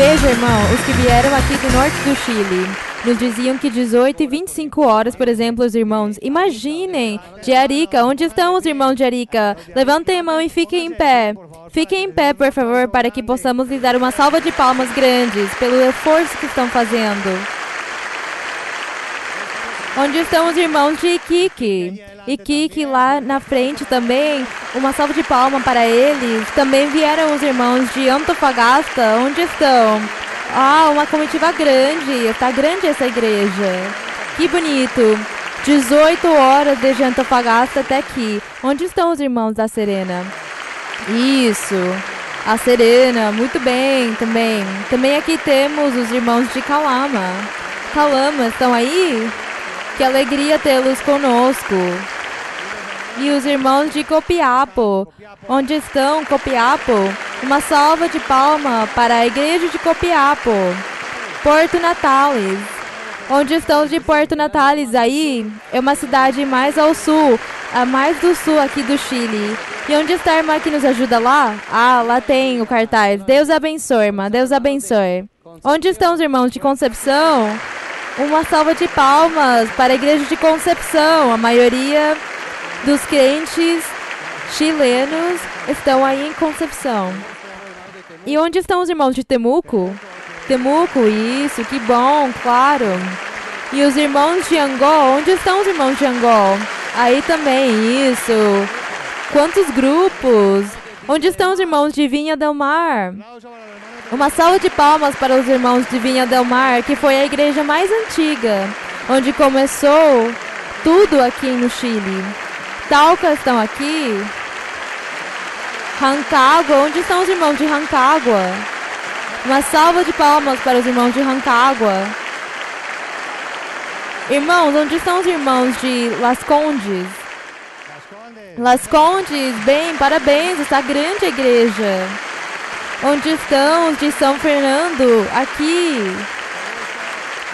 Veja, irmão, os que vieram aqui do norte do Chile nos diziam que 18 e 25 horas, por exemplo, os irmãos. Imaginem, de Arica, onde estão os irmãos de Arica? Levantem a mão e fiquem em pé. Fiquem em pé, por favor, para que possamos lhes dar uma salva de palmas grandes pelo esforço que estão fazendo. Onde estão os irmãos de Iquique? Iquique lá na frente também, uma salva de palmas para eles. Também vieram os irmãos de Antofagasta, onde estão? Ah, uma comitiva grande, está grande essa igreja. Que bonito. 18 horas desde Antofagasta até aqui. Onde estão os irmãos da Serena? Isso, a Serena, muito bem também. Também aqui temos os irmãos de Calama. Calama, estão aí? Que alegria tê-los conosco. E os irmãos de Copiapo. Onde estão, Copiapo? Uma salva de palma para a igreja de Copiapo. Porto Natales. Onde estão os de Porto Natales? Aí é uma cidade mais ao sul, a mais do sul aqui do Chile. E onde está a irmã que nos ajuda lá? Ah, lá tem o cartaz. Deus abençoe, irmã. Deus abençoe. Onde estão os irmãos de Concepção? Uma salva de palmas para a igreja de Concepção. A maioria dos crentes chilenos estão aí em Concepção. E onde estão os irmãos de Temuco? Temuco, isso, que bom, claro. E os irmãos de Angol? Onde estão os irmãos de Angol? Aí também, isso. Quantos grupos? Onde estão os irmãos de Vinha del Mar? Uma salva de palmas para os irmãos de Vinha del Mar, que foi a igreja mais antiga, onde começou tudo aqui no Chile. Talca estão aqui. Rancagua, onde estão os irmãos de Rancagua? Uma salva de palmas para os irmãos de Rancagua. Irmãos, onde estão os irmãos de Las Condes? Las Condes, bem, parabéns, está grande a igreja. Onde estão os de São Fernando? Aqui.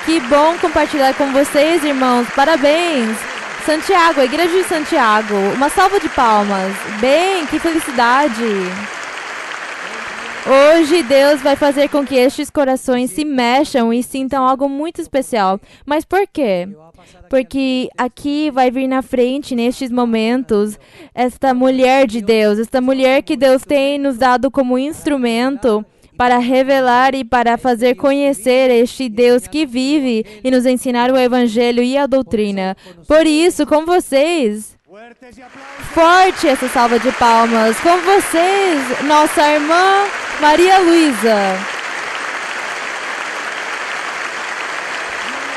Que bom compartilhar com vocês, irmãos, parabéns. Santiago, a igreja de Santiago, uma salva de palmas. Bem, que felicidade. Hoje Deus vai fazer com que estes corações se mexam e sintam algo muito especial. Mas por quê? Porque aqui vai vir na frente, nestes momentos, esta mulher de Deus, esta mulher que Deus tem nos dado como instrumento para revelar e para fazer conhecer este Deus que vive e nos ensinar o Evangelho e a doutrina. Por isso, com vocês, forte essa salva de palmas, com vocês, nossa irmã Maria Luísa.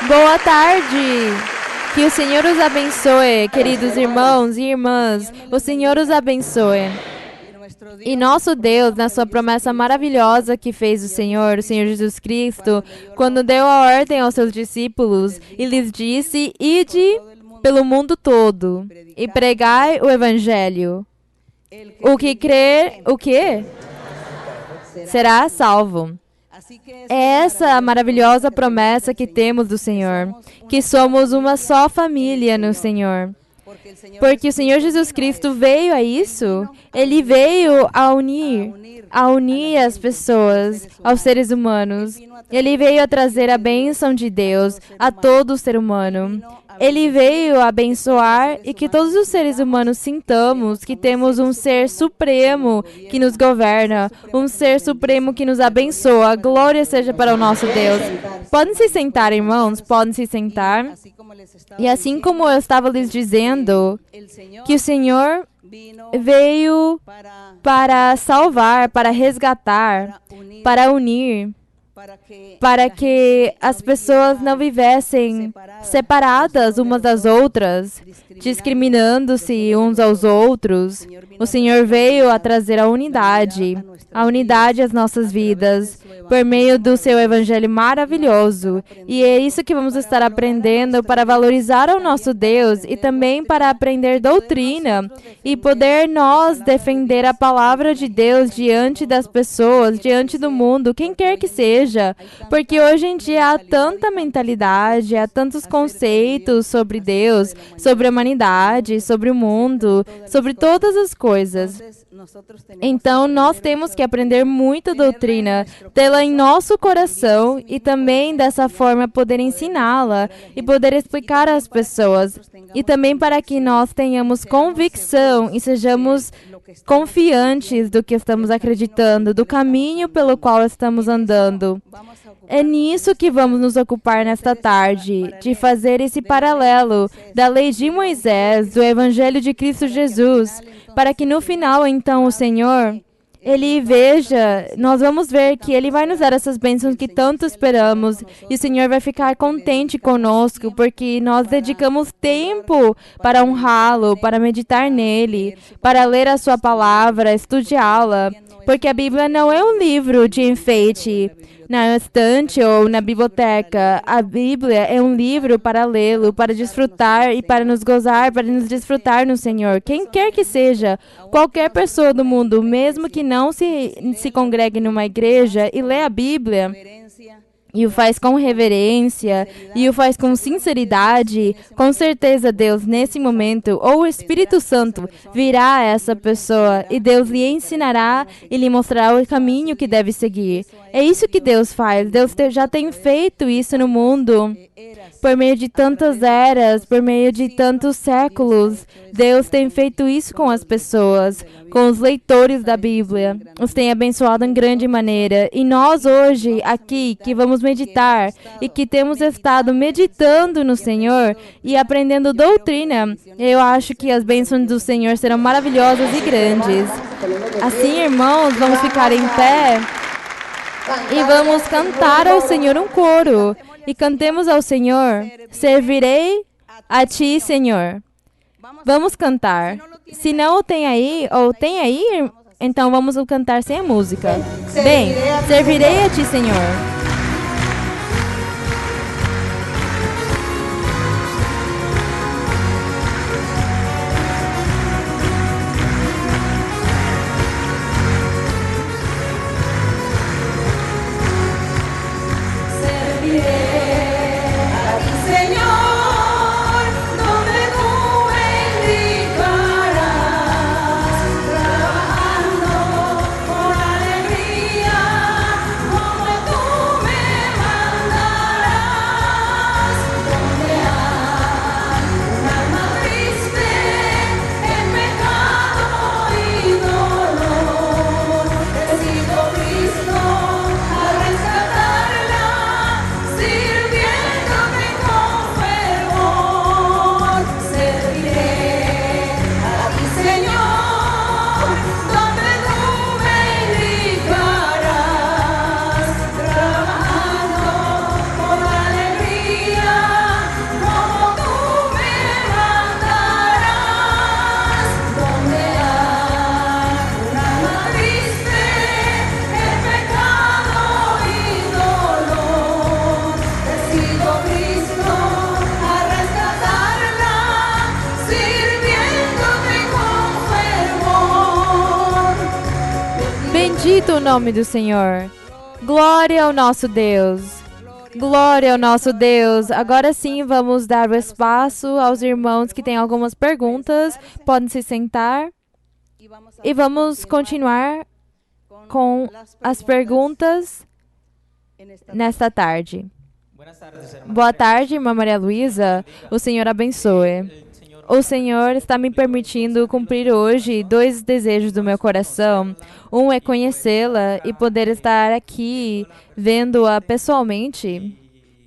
Boa tarde. Que o Senhor os abençoe, queridos irmãos e irmãs. O Senhor os abençoe. E nosso Deus, na sua promessa maravilhosa que fez o Senhor Jesus Cristo, quando deu a ordem aos seus discípulos e lhes disse: ide pelo mundo todo e pregai o Evangelho. O que crer, o quê? Será salvo. É essa a maravilhosa promessa que temos do Senhor, que somos uma só família no Senhor. Porque o Senhor Jesus Cristo veio a isso. Ele veio a unir as pessoas, aos seres humanos. Ele veio a trazer a bênção de Deus a todo ser humano. Ele veio a abençoar e que todos os seres humanos sintamos que temos um ser supremo que nos governa, um ser supremo que nos abençoa. Glória seja para o nosso Deus. Podem se sentar, irmãos, podem se sentar. E assim como eu estava lhes dizendo, que o Senhor veio para salvar, para resgatar, para unir, para que as pessoas não vivessem separadas umas das outras, discriminando-se uns aos outros. O Senhor veio a trazer a unidade às nossas vidas, por meio do seu Evangelho maravilhoso. E é isso que vamos estar aprendendo para valorizar o nosso Deus e também para aprender doutrina e poder nós defender a palavra de Deus diante das pessoas, diante do mundo, quem quer que seja. seja, porque hoje em dia há tanta mentalidade, há tantos conceitos sobre Deus, sobre a humanidade, sobre o mundo, sobre todas as coisas. Então, nós temos que aprender muita doutrina, tê-la em nosso coração e também, dessa forma, poder ensiná-la e poder explicar às pessoas. E também para que nós tenhamos convicção e sejamos confiantes do que estamos acreditando, do caminho pelo qual estamos andando. É nisso que vamos nos ocupar nesta tarde, de fazer esse paralelo da lei de Moisés, do Evangelho de Cristo Jesus, para que no final, então, o Senhor, Ele veja, nós vamos ver que Ele vai nos dar essas bênçãos que tanto esperamos, e o Senhor vai ficar contente conosco, porque nós dedicamos tempo para honrá-lo, para meditar nele, para ler a sua palavra, estudá-la, porque a Bíblia não é um livro de enfeite na estante ou na biblioteca. A Bíblia é um livro para lê-lo, para desfrutar e para nos gozar, para nos desfrutar no Senhor. Quem quer que seja, qualquer pessoa do mundo, mesmo que não se congregue numa igreja e lê a Bíblia, e o faz com reverência, e o faz com sinceridade, com certeza Deus, nesse momento, ou o Espírito Santo, virá a essa pessoa, e Deus lhe ensinará e lhe mostrará o caminho que deve seguir. É isso que Deus faz. Deus já tem feito isso no mundo. Por meio de tantas eras, por meio de tantos séculos, Deus tem feito isso com as pessoas, com os leitores da Bíblia. Os tem abençoado em grande maneira. E nós hoje, aqui, que vamos meditar e que temos estado meditando no Senhor e aprendendo doutrina, eu acho que as bênçãos do Senhor serão maravilhosas e grandes. Assim, irmãos, vamos ficar em pé e vamos cantar ao Senhor um coro. E cantemos ao Senhor: servirei a Ti, Senhor. Vamos cantar. Se não o tem aí, ou tem aí, então vamos cantar sem a música. Bem, servirei a Ti, Senhor. Bendito o nome do Senhor. Glória ao nosso Deus. Glória ao nosso Deus. Agora sim, vamos dar o espaço aos irmãos que têm algumas perguntas. Podem se sentar. E vamos continuar com as perguntas nesta tarde. Boa tarde, irmã Maria Luísa. O Senhor abençoe. O Senhor está me permitindo cumprir hoje 2 desejos do meu coração. Um é conhecê-la e poder estar aqui vendo-a pessoalmente.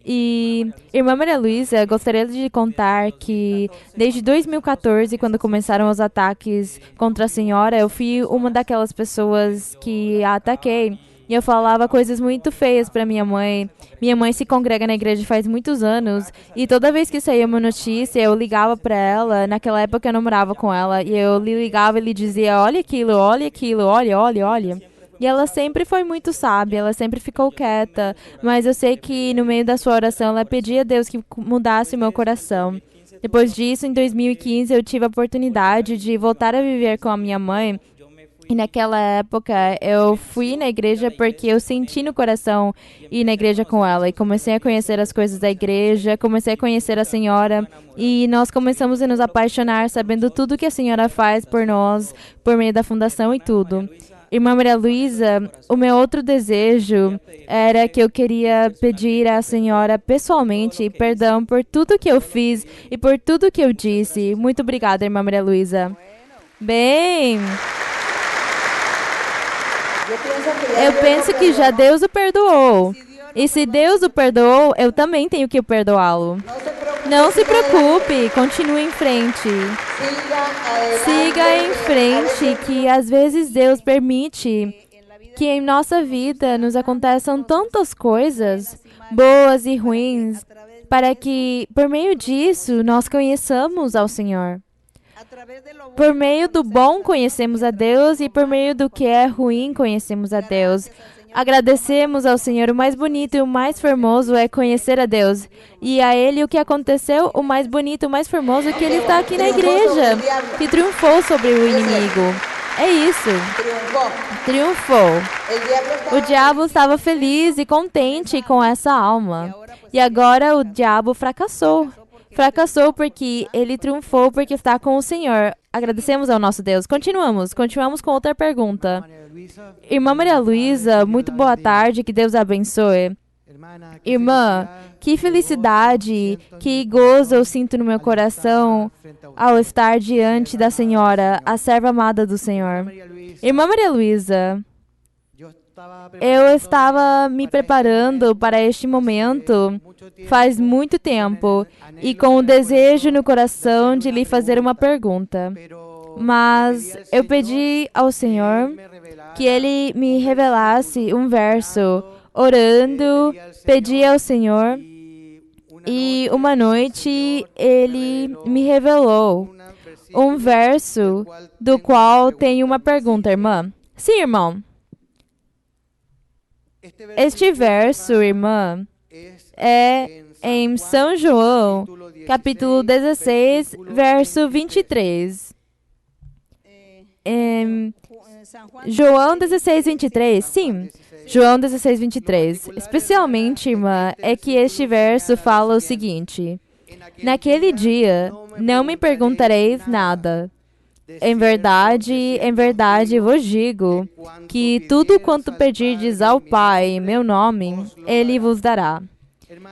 E, irmã Maria Luísa, gostaria de contar que desde 2014, quando começaram os ataques contra a senhora, eu fui uma daquelas pessoas que a ataquei. E eu falava coisas muito feias para minha mãe. Minha mãe se congrega na igreja faz muitos anos. E toda vez que saía uma notícia, eu ligava para ela. Naquela época eu não morava com ela. E eu lhe ligava e lhe dizia: olha aquilo, olha, olha, olha. E ela sempre foi muito sábia, ela sempre ficou quieta. Mas eu sei que no meio da sua oração, ela pedia a Deus que mudasse o meu coração. Depois disso, em 2015, eu tive a oportunidade de voltar a viver com a minha mãe. E naquela época eu fui na igreja porque eu senti no coração ir na igreja com ela. E comecei a conhecer as coisas da igreja, comecei a conhecer a senhora. E nós começamos a nos apaixonar, sabendo tudo que a senhora faz por nós, por meio da fundação e tudo. Irmã Maria Luísa, o meu outro desejo era que eu queria pedir à senhora pessoalmente perdão por tudo que eu fiz e por tudo que eu disse. Muito obrigada, irmã Maria Luísa. Bem, eu penso que já Deus o perdoou. E se Deus o perdoou, eu também tenho que perdoá-lo. Não se preocupe, continue em frente. Siga em frente, que às vezes Deus permite que em nossa vida nos aconteçam tantas coisas, boas e ruins, para que por meio disso nós conheçamos ao Senhor. Por meio do bom conhecemos a Deus e por meio do que é ruim conhecemos a Deus. Agradecemos ao Senhor. O mais bonito e o mais formoso é conhecer a Deus. E a Ele o que aconteceu, o mais bonito, o mais formoso, é que Ele está aqui na igreja, que triunfou sobre o inimigo. É isso. Triunfou. O diabo estava feliz e contente com essa alma. E agora o diabo fracassou. Fracassou porque ele triunfou porque está com o Senhor. Agradecemos ao nosso Deus. Continuamos com outra pergunta. Irmã Maria Luísa, muito boa tarde, que Deus a abençoe. Irmã, que felicidade, que gozo eu sinto no meu coração ao estar diante da Senhora, a serva amada do Senhor. Irmã Maria Luísa, eu estava me preparando para este momento faz muito tempo e com o desejo no coração de lhe fazer uma pergunta. Mas eu pedi ao Senhor que Ele me revelasse um verso. Orando, pedi ao Senhor e uma noite Ele me revelou um verso do qual tem uma pergunta, irmã. Sim, irmão. Este verso, irmã, é em São João, capítulo 16, verso 23. João 16, 23, sim. João 16, 23. Especialmente, irmã, é que este verso fala o seguinte: naquele dia não me perguntareis nada. Em verdade vos digo que tudo quanto pedirdes ao Pai em meu nome, Ele vos dará.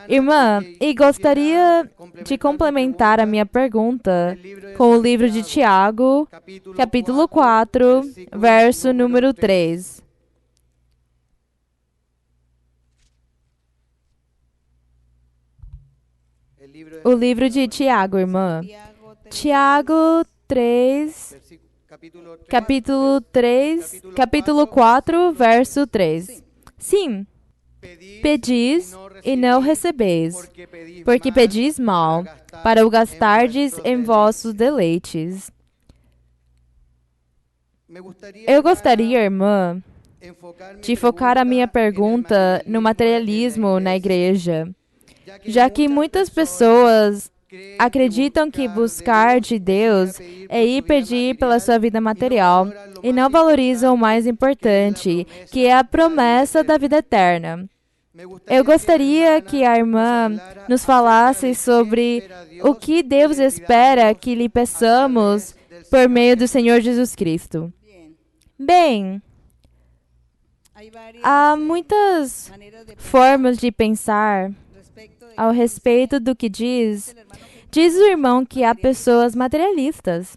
Irmã, e gostaria de complementar a minha pergunta com o livro de Tiago, capítulo 4, verso número 3. O livro de Tiago, irmã. Tiago 3, capítulo 4, verso 3. Sim, pedis e não recebeis, porque pedis mal, para o gastardes em vossos deleites. Eu gostaria, irmã, de focar a minha pergunta no materialismo na igreja, já que muitas pessoas acreditam que buscar de Deus é ir pedir pela sua vida material e não valorizam o mais importante, que é a promessa da vida eterna. Eu gostaria que a irmã nos falasse sobre o que Deus espera que lhe peçamos por meio do Senhor Jesus Cristo. Bem, há muitas formas de pensar ao respeito do que diz o irmão que há pessoas materialistas,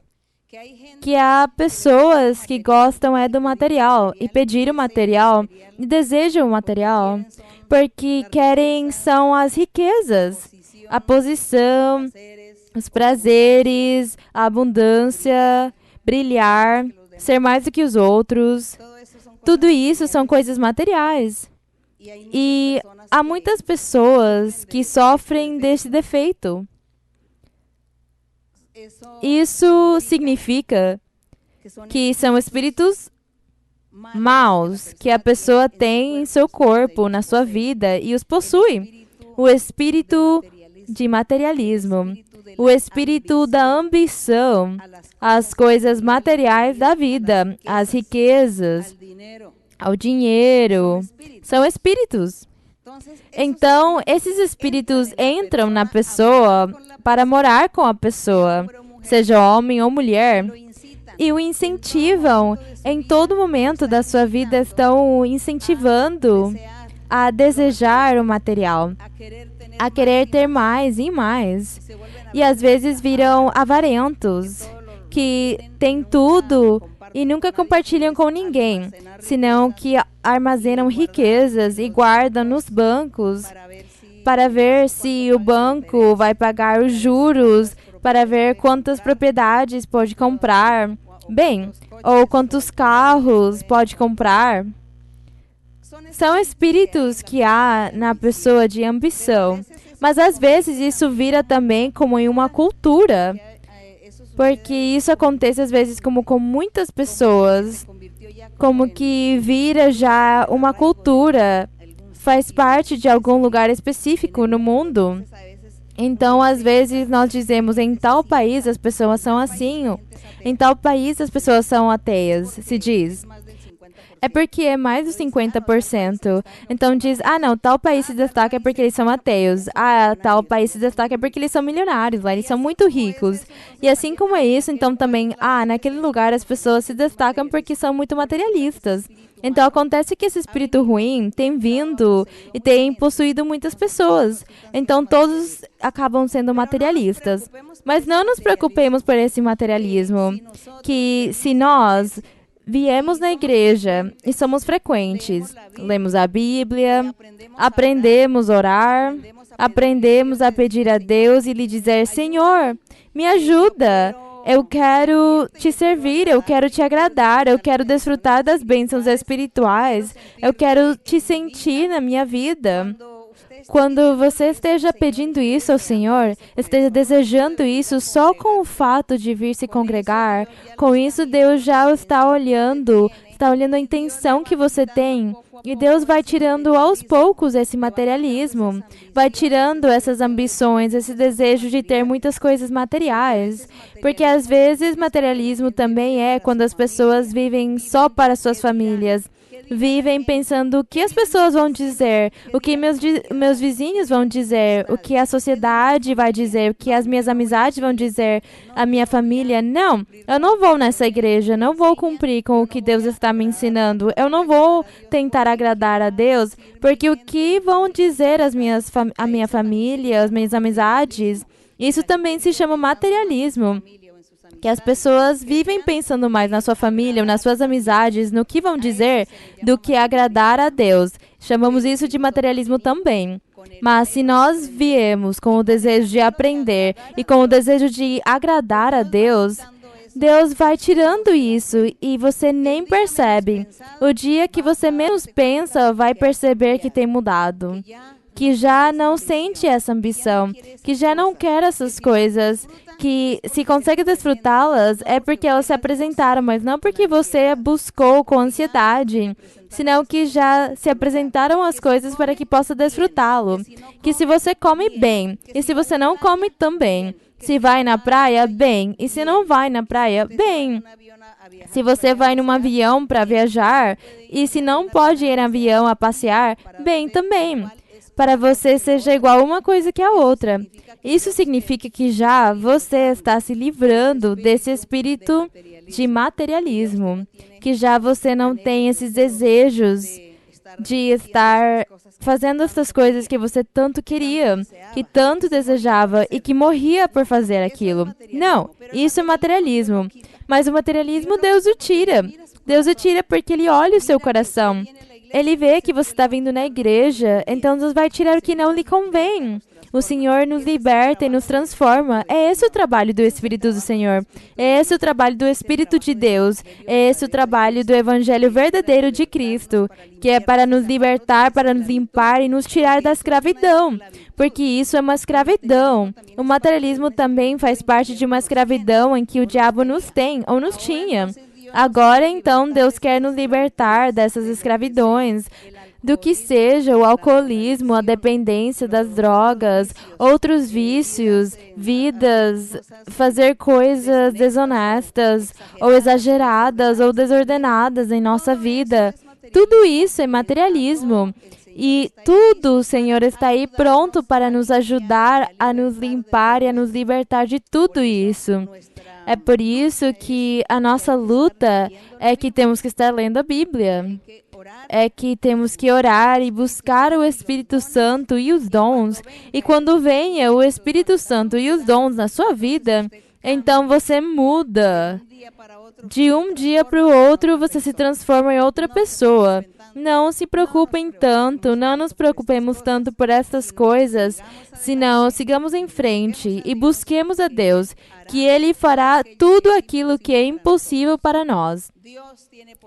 que há pessoas que gostam do material e pedir o material e desejam o material porque querem são as riquezas, a posição, os prazeres, a abundância, brilhar, ser mais do que os outros. Tudo isso são coisas materiais. E há muitas pessoas que sofrem desse defeito. Isso significa que são espíritos maus que a pessoa tem em seu corpo, na sua vida, e os possui. O espírito de materialismo, o espírito da ambição às coisas materiais da vida, às riquezas, ao dinheiro. São espíritos. Então, esses espíritos entram na pessoa para morar com a pessoa, seja homem ou mulher, e o incentivam em todo momento da sua vida, estão o incentivando a desejar o material, a querer ter mais e mais. E às vezes viram avarentos, que têm tudo e nunca compartilham com ninguém, senão que armazenam riquezas e guardam nos bancos para ver se o banco vai pagar os juros, para ver quantas propriedades pode comprar, bem, ou quantos carros pode comprar. São espíritos que há na pessoa de ambição, mas às vezes isso vira também como em uma cultura, porque isso acontece às vezes como com muitas pessoas, como que vira já uma cultura, faz parte de algum lugar específico no mundo. Então, às vezes, nós dizemos, em tal país as pessoas são assim, em tal país as pessoas são ateias, se diz. É porque é mais de 50%. Então diz, não, tal país se destaca porque eles são ateus. Tal país se destaca porque eles são milionários, lá eles são muito ricos. E assim como é isso, então também, naquele lugar as pessoas se destacam porque são muito materialistas. Então acontece que esse espírito ruim tem vindo e tem possuído muitas pessoas. Então todos acabam sendo materialistas. Mas não nos preocupemos por esse materialismo, que se nós viemos na igreja e somos frequentes, lemos a Bíblia, aprendemos a orar, aprendemos a pedir a Deus e lhe dizer, Senhor, me ajuda, eu quero te servir, eu quero te agradar, eu quero desfrutar das bênçãos espirituais, eu quero te sentir na minha vida. Quando você esteja pedindo isso ao Senhor, esteja desejando isso só com o fato de vir se congregar, com isso Deus já está olhando a intenção que você tem. E Deus vai tirando aos poucos esse materialismo, vai tirando essas ambições, esse desejo de ter muitas coisas materiais. Porque às vezes materialismo também é quando as pessoas vivem só para suas famílias. Vivem pensando o que as pessoas vão dizer, o que meus vizinhos vão dizer, o que a sociedade vai dizer, o que as minhas amizades vão dizer, a minha família. Não, eu não vou nessa igreja, não vou cumprir com o que Deus está me ensinando. Eu não vou tentar agradar a Deus, porque o que vão dizer a minha família, as minhas amizades, isso também se chama materialismo. Que as pessoas vivem pensando mais na sua família, nas suas amizades, no que vão dizer, do que agradar a Deus. Chamamos isso de materialismo também. Mas se nós viemos com o desejo de aprender e com o desejo de agradar a Deus, Deus vai tirando isso e você nem percebe. O dia que você menos pensa, vai perceber que tem mudado. Que já não sente essa ambição, que já não quer essas coisas, que se consegue desfrutá-las é porque elas se apresentaram, mas não porque você buscou com ansiedade, senão que já se apresentaram as coisas para que possa desfrutá-lo. Que se você come bem, e se você não come também, se vai na praia, bem, e se não vai na praia, bem. Se você vai num avião para viajar, e se não pode ir em avião a passear, bem também. Para você seja igual uma coisa que a outra. Isso significa que já você está se livrando desse espírito de materialismo, que já você não tem esses desejos de estar fazendo essas coisas que você tanto queria, que tanto desejava e que morria por fazer aquilo. Não, isso é materialismo. Mas o materialismo Deus o tira. Deus o tira porque Ele olha o seu coração. Ele vê que você está vindo na igreja, então Deus vai tirar o que não lhe convém. O Senhor nos liberta e nos transforma. É esse o trabalho do Espírito do Senhor. É esse o trabalho do Espírito de Deus. É esse o trabalho do Evangelho verdadeiro de Cristo, que é para nos libertar, para nos limpar e nos tirar da escravidão. Porque isso é uma escravidão. O materialismo também faz parte de uma escravidão em que o diabo nos tem ou nos tinha. Agora, então, Deus quer nos libertar dessas escravidões, do que seja o alcoolismo, a dependência das drogas, outros vícios, vidas, fazer coisas desonestas, ou exageradas, ou desordenadas em nossa vida. Tudo isso é materialismo. E tudo, o Senhor está aí pronto para nos ajudar a nos limpar e a nos libertar de tudo isso. É por isso que a nossa luta é que temos que estar lendo a Bíblia. É que temos que orar e buscar o Espírito Santo e os dons. E quando venha o Espírito Santo e os dons na sua vida, então você muda. De um dia para o outro, você se transforma em outra pessoa. Não se preocupem tanto, não nos preocupemos tanto por essas coisas, senão sigamos em frente e busquemos a Deus, que Ele fará tudo aquilo que é impossível para nós.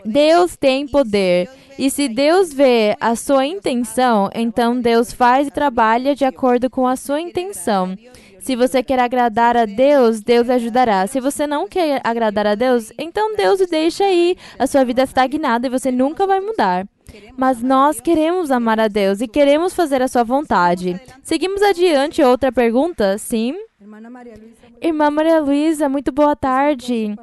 Deus tem poder, e se Deus vê a sua intenção, então Deus faz e trabalha de acordo com a sua intenção. Se você quer agradar a Deus, Deus ajudará. Se você não quer agradar a Deus, então Deus o deixa aí. A sua vida é estagnada e você nunca vai mudar. Mas nós queremos amar a Deus e queremos fazer a sua vontade. Seguimos adiante. Outra pergunta? Sim? Irmã Maria Luísa, muito boa tarde.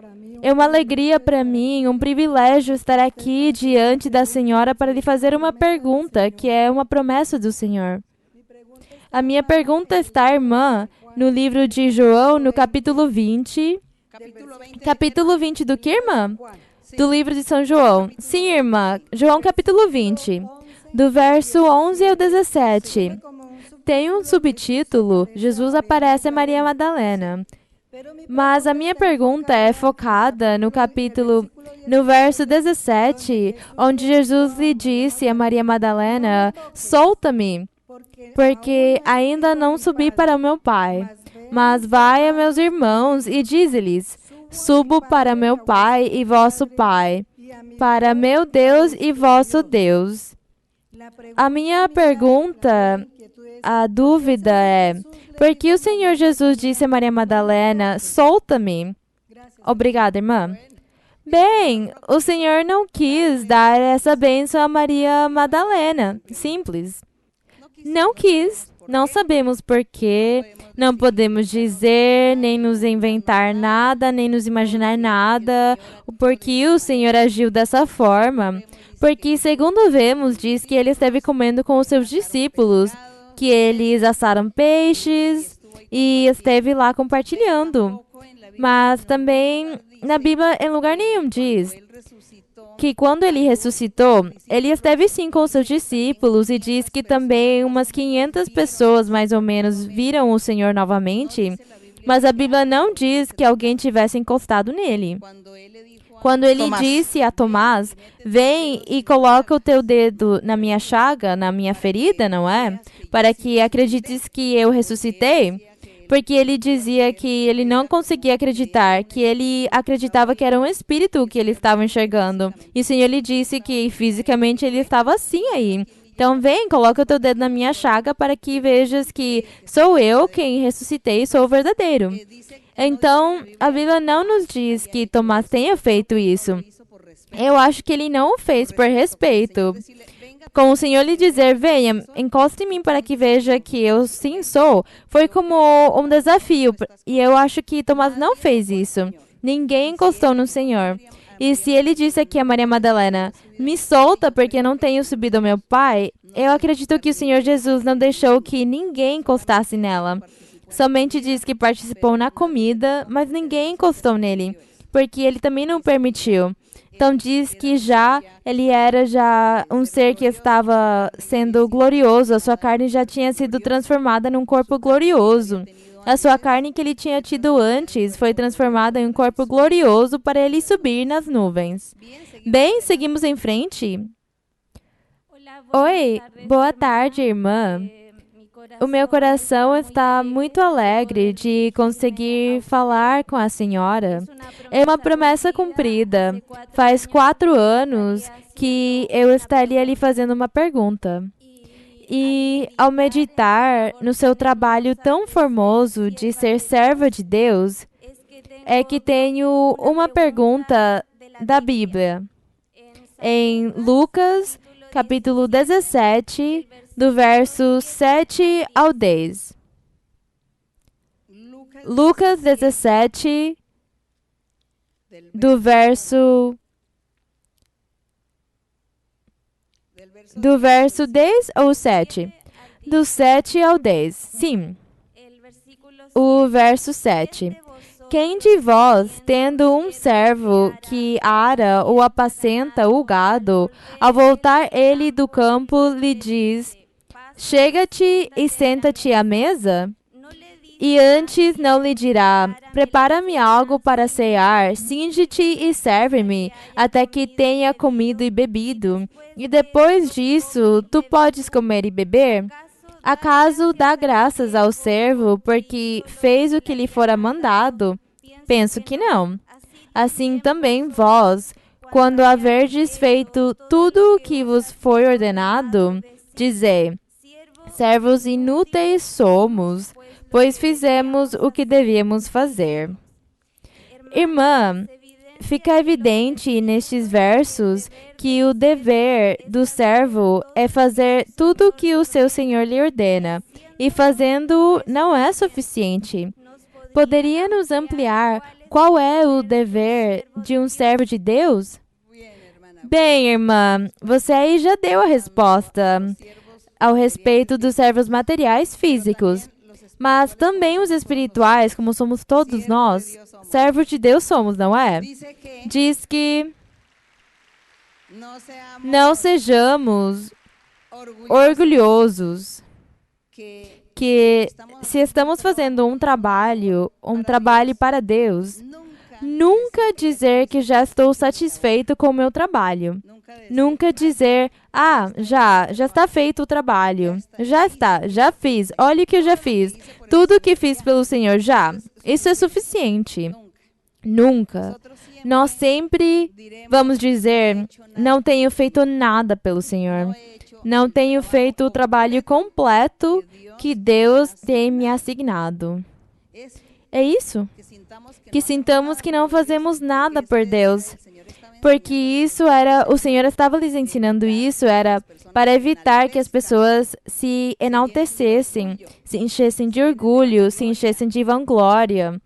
É uma alegria para mim, um privilégio estar aqui diante da senhora para lhe fazer uma pergunta, que é uma promessa do Senhor. A minha pergunta está, irmã, no livro de João, no capítulo 20. Capítulo 20 do que, irmã? Do livro de São João. Sim, irmã. João, capítulo 20. Do verso 11 ao 17. Tem um subtítulo, Jesus aparece a Maria Madalena. Mas a minha pergunta é focada no verso 17, onde Jesus lhe disse a Maria Madalena, solta-me, porque ainda não subi para o meu Pai, mas vai a meus irmãos e dize-lhes, subo para meu Pai e vosso Pai, para meu Deus e vosso Deus. A minha pergunta, a dúvida é, por que o Senhor Jesus disse a Maria Madalena, solta-me? Obrigada, irmã. Bem, o Senhor não quis dar essa bênção a Maria Madalena. Simples. Não quis. Não sabemos por quê. Não podemos dizer, nem nos inventar nada, nem nos imaginar nada, o porquê o Senhor agiu dessa forma. Porque, segundo vemos, diz que ele esteve comendo com os seus discípulos, que eles assaram peixes e esteve lá compartilhando. Mas também na Bíblia, em lugar nenhum diz que quando ele ressuscitou, ele esteve sim com os seus discípulos e diz que também umas 500 pessoas, mais ou menos, viram o Senhor novamente, mas a Bíblia não diz que alguém tivesse encostado nele. Quando ele disse a Tomás, vem e coloca o teu dedo na minha chaga, na minha ferida, não é? Para que acredites que eu ressuscitei. Porque ele dizia que ele não conseguia acreditar, que ele acreditava que era um espírito que ele estava enxergando. E o Senhor lhe disse que fisicamente ele estava assim aí. Então vem, coloca o teu dedo na minha chaga para que vejas que sou eu quem ressuscitei, sou o verdadeiro. Então, a Bíblia não nos diz que Tomás tenha feito isso. Eu acho que ele não o fez por respeito. Com o Senhor lhe dizer, venha, encoste em mim para que veja que eu sim sou, foi como um desafio. E eu acho que Tomás não fez isso. Ninguém encostou no Senhor. E se ele disse aqui a Maria Madalena, me solta porque não tenho subido ao meu Pai, eu acredito que o Senhor Jesus não deixou que ninguém encostasse nela. Somente diz que participou na comida, mas ninguém encostou nele, porque ele também não permitiu. Então diz que ele era já um ser que estava sendo glorioso, a sua carne já tinha sido transformada num corpo glorioso. A sua carne que ele tinha tido antes foi transformada em um corpo glorioso para ele subir nas nuvens. Bem, seguimos em frente. Oi, boa tarde, irmã. O meu coração está muito alegre de conseguir falar com a senhora. É uma promessa cumprida. Faz 4 anos que eu estaria lhe fazendo uma pergunta. E ao meditar no seu trabalho tão formoso de ser serva de Deus, é que tenho uma pergunta da Bíblia. Em Lucas, capítulo 17, do verso 7 ao 10. Lucas 17, do verso 10 ou 7? Do 7 ao 10. Sim, o verso 7. Quem de vós, tendo um servo que ara ou apacenta o gado, ao voltar ele do campo, lhe diz: chega-te e senta-te à mesa? E antes não lhe dirá: prepara-me algo para cear, cinge-te e serve-me, até que tenha comido e bebido, e depois disso tu podes comer e beber? Acaso dá graças ao servo porque fez o que lhe fora mandado? Penso que não. Assim também vós, quando haverdes feito tudo o que vos foi ordenado, dizei: servos inúteis somos, pois fizemos o que devíamos fazer. Irmã, fica evidente nestes versos que o dever do servo é fazer tudo o que o seu senhor lhe ordena, e fazendo não é suficiente. Poderia nos ampliar qual é o dever de um servo de Deus? Bem, irmã, você aí já deu a resposta ao respeito dos servos materiais físicos, mas também os espirituais, como somos todos nós, servos de Deus somos, não é? Diz que não sejamos orgulhosos, que se estamos fazendo um trabalho para Deus, nunca dizer que já estou satisfeito com o meu trabalho. Nunca dizer: já está feito o trabalho. Já está, já fiz. Olha o que eu já fiz. Tudo o que fiz pelo Senhor já. Isso é suficiente. Nunca. Nós sempre vamos dizer: não tenho feito nada pelo Senhor. Não tenho feito o trabalho completo que Deus tem me assignado. É isso? Que sintamos que não fazemos nada por Deus. Porque o Senhor estava lhes ensinando isso, era para evitar que as pessoas se enaltecessem, se enchessem de orgulho, se enchessem de vanglória,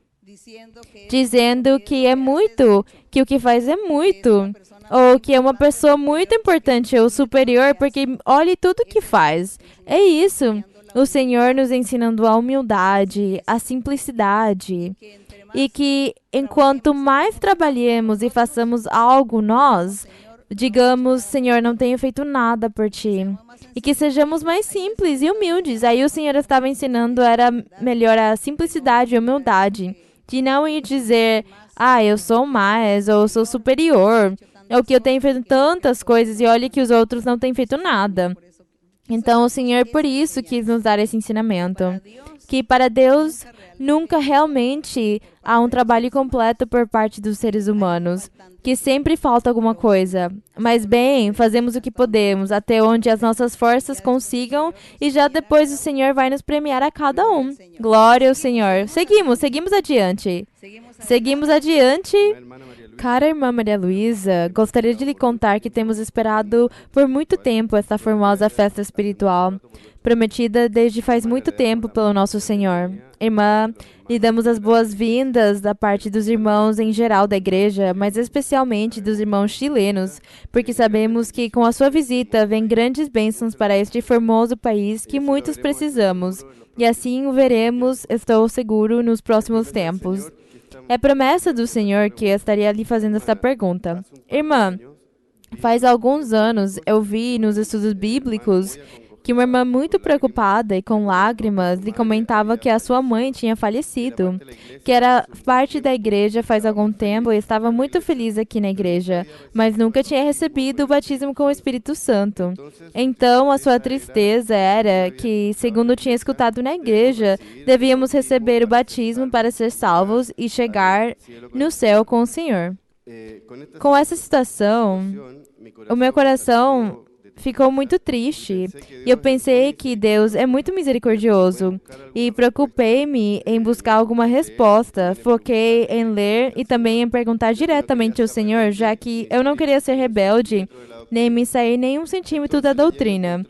dizendo que é muito, que o que faz é muito, ou que é uma pessoa muito importante ou superior, porque olhe tudo que faz. É isso. O Senhor nos ensinando a humildade, a simplicidade. E que, enquanto mais trabalhemos e façamos algo nós, digamos: Senhor, não tenho feito nada por Ti. E que sejamos mais simples e humildes. Aí o Senhor estava ensinando, era melhor a simplicidade e a humildade. De não ir dizer: eu sou mais, ou eu sou superior, ou que eu tenho feito tantas coisas e olhe que os outros não têm feito nada. Então, o Senhor, por isso, quis nos dar esse ensinamento. Que para Deus, nunca realmente há um trabalho completo por parte dos seres humanos. Que sempre falta alguma coisa. Mas, bem, fazemos o que podemos, até onde as nossas forças consigam, e já depois o Senhor vai nos premiar a cada um. Glória ao Senhor. Seguimos adiante. Seguimos adiante. Cara irmã Maria Luísa, gostaria de lhe contar que temos esperado por muito tempo esta formosa festa espiritual, prometida desde faz muito tempo pelo nosso Senhor. Irmã, lhe damos as boas-vindas da parte dos irmãos em geral da igreja, mas especialmente dos irmãos chilenos, porque sabemos que com a sua visita vem grandes bênçãos para este formoso país que muitos precisamos, e assim o veremos, estou seguro, nos próximos tempos. É promessa do Senhor que eu estaria lhe fazendo esta pergunta. Irmã, faz alguns anos eu vi nos estudos bíblicos que uma irmã muito preocupada e com lágrimas lhe comentava que a sua mãe tinha falecido, que era parte da igreja faz algum tempo e estava muito feliz aqui na igreja, mas nunca tinha recebido o batismo com o Espírito Santo. Então, a sua tristeza era que, segundo tinha escutado na igreja, devíamos receber o batismo para ser salvos e chegar no céu com o Senhor. Com essa situação, o meu coração ficou muito triste. E eu pensei que Deus é muito misericordioso. E preocupei-me em buscar alguma resposta. Foquei em ler e também em perguntar diretamente ao Senhor, já que eu não queria ser rebelde, nem me sair nem um centímetro da doutrina.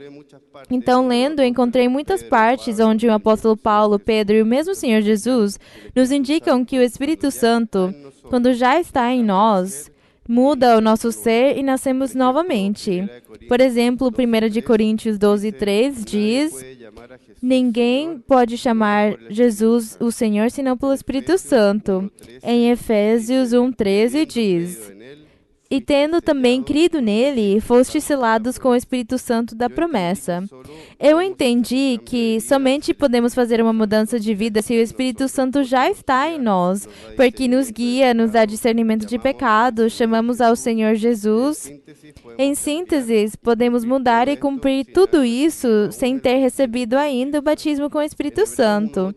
Então, lendo, encontrei muitas partes onde o apóstolo Paulo, Pedro e o mesmo Senhor Jesus nos indicam que o Espírito Santo, quando já está em nós, muda o nosso ser e nascemos novamente. Por exemplo, 1 Coríntios 12:3 diz: ninguém pode chamar Jesus o Senhor senão pelo Espírito Santo. Em Efésios 1:13 diz: e tendo também crido nele, fostes selados com o Espírito Santo da promessa. Eu entendi que somente podemos fazer uma mudança de vida se o Espírito Santo já está em nós, porque nos guia, nos dá discernimento de pecado, chamamos ao Senhor Jesus. Em síntese, podemos mudar e cumprir tudo isso sem ter recebido ainda o batismo com o Espírito Santo.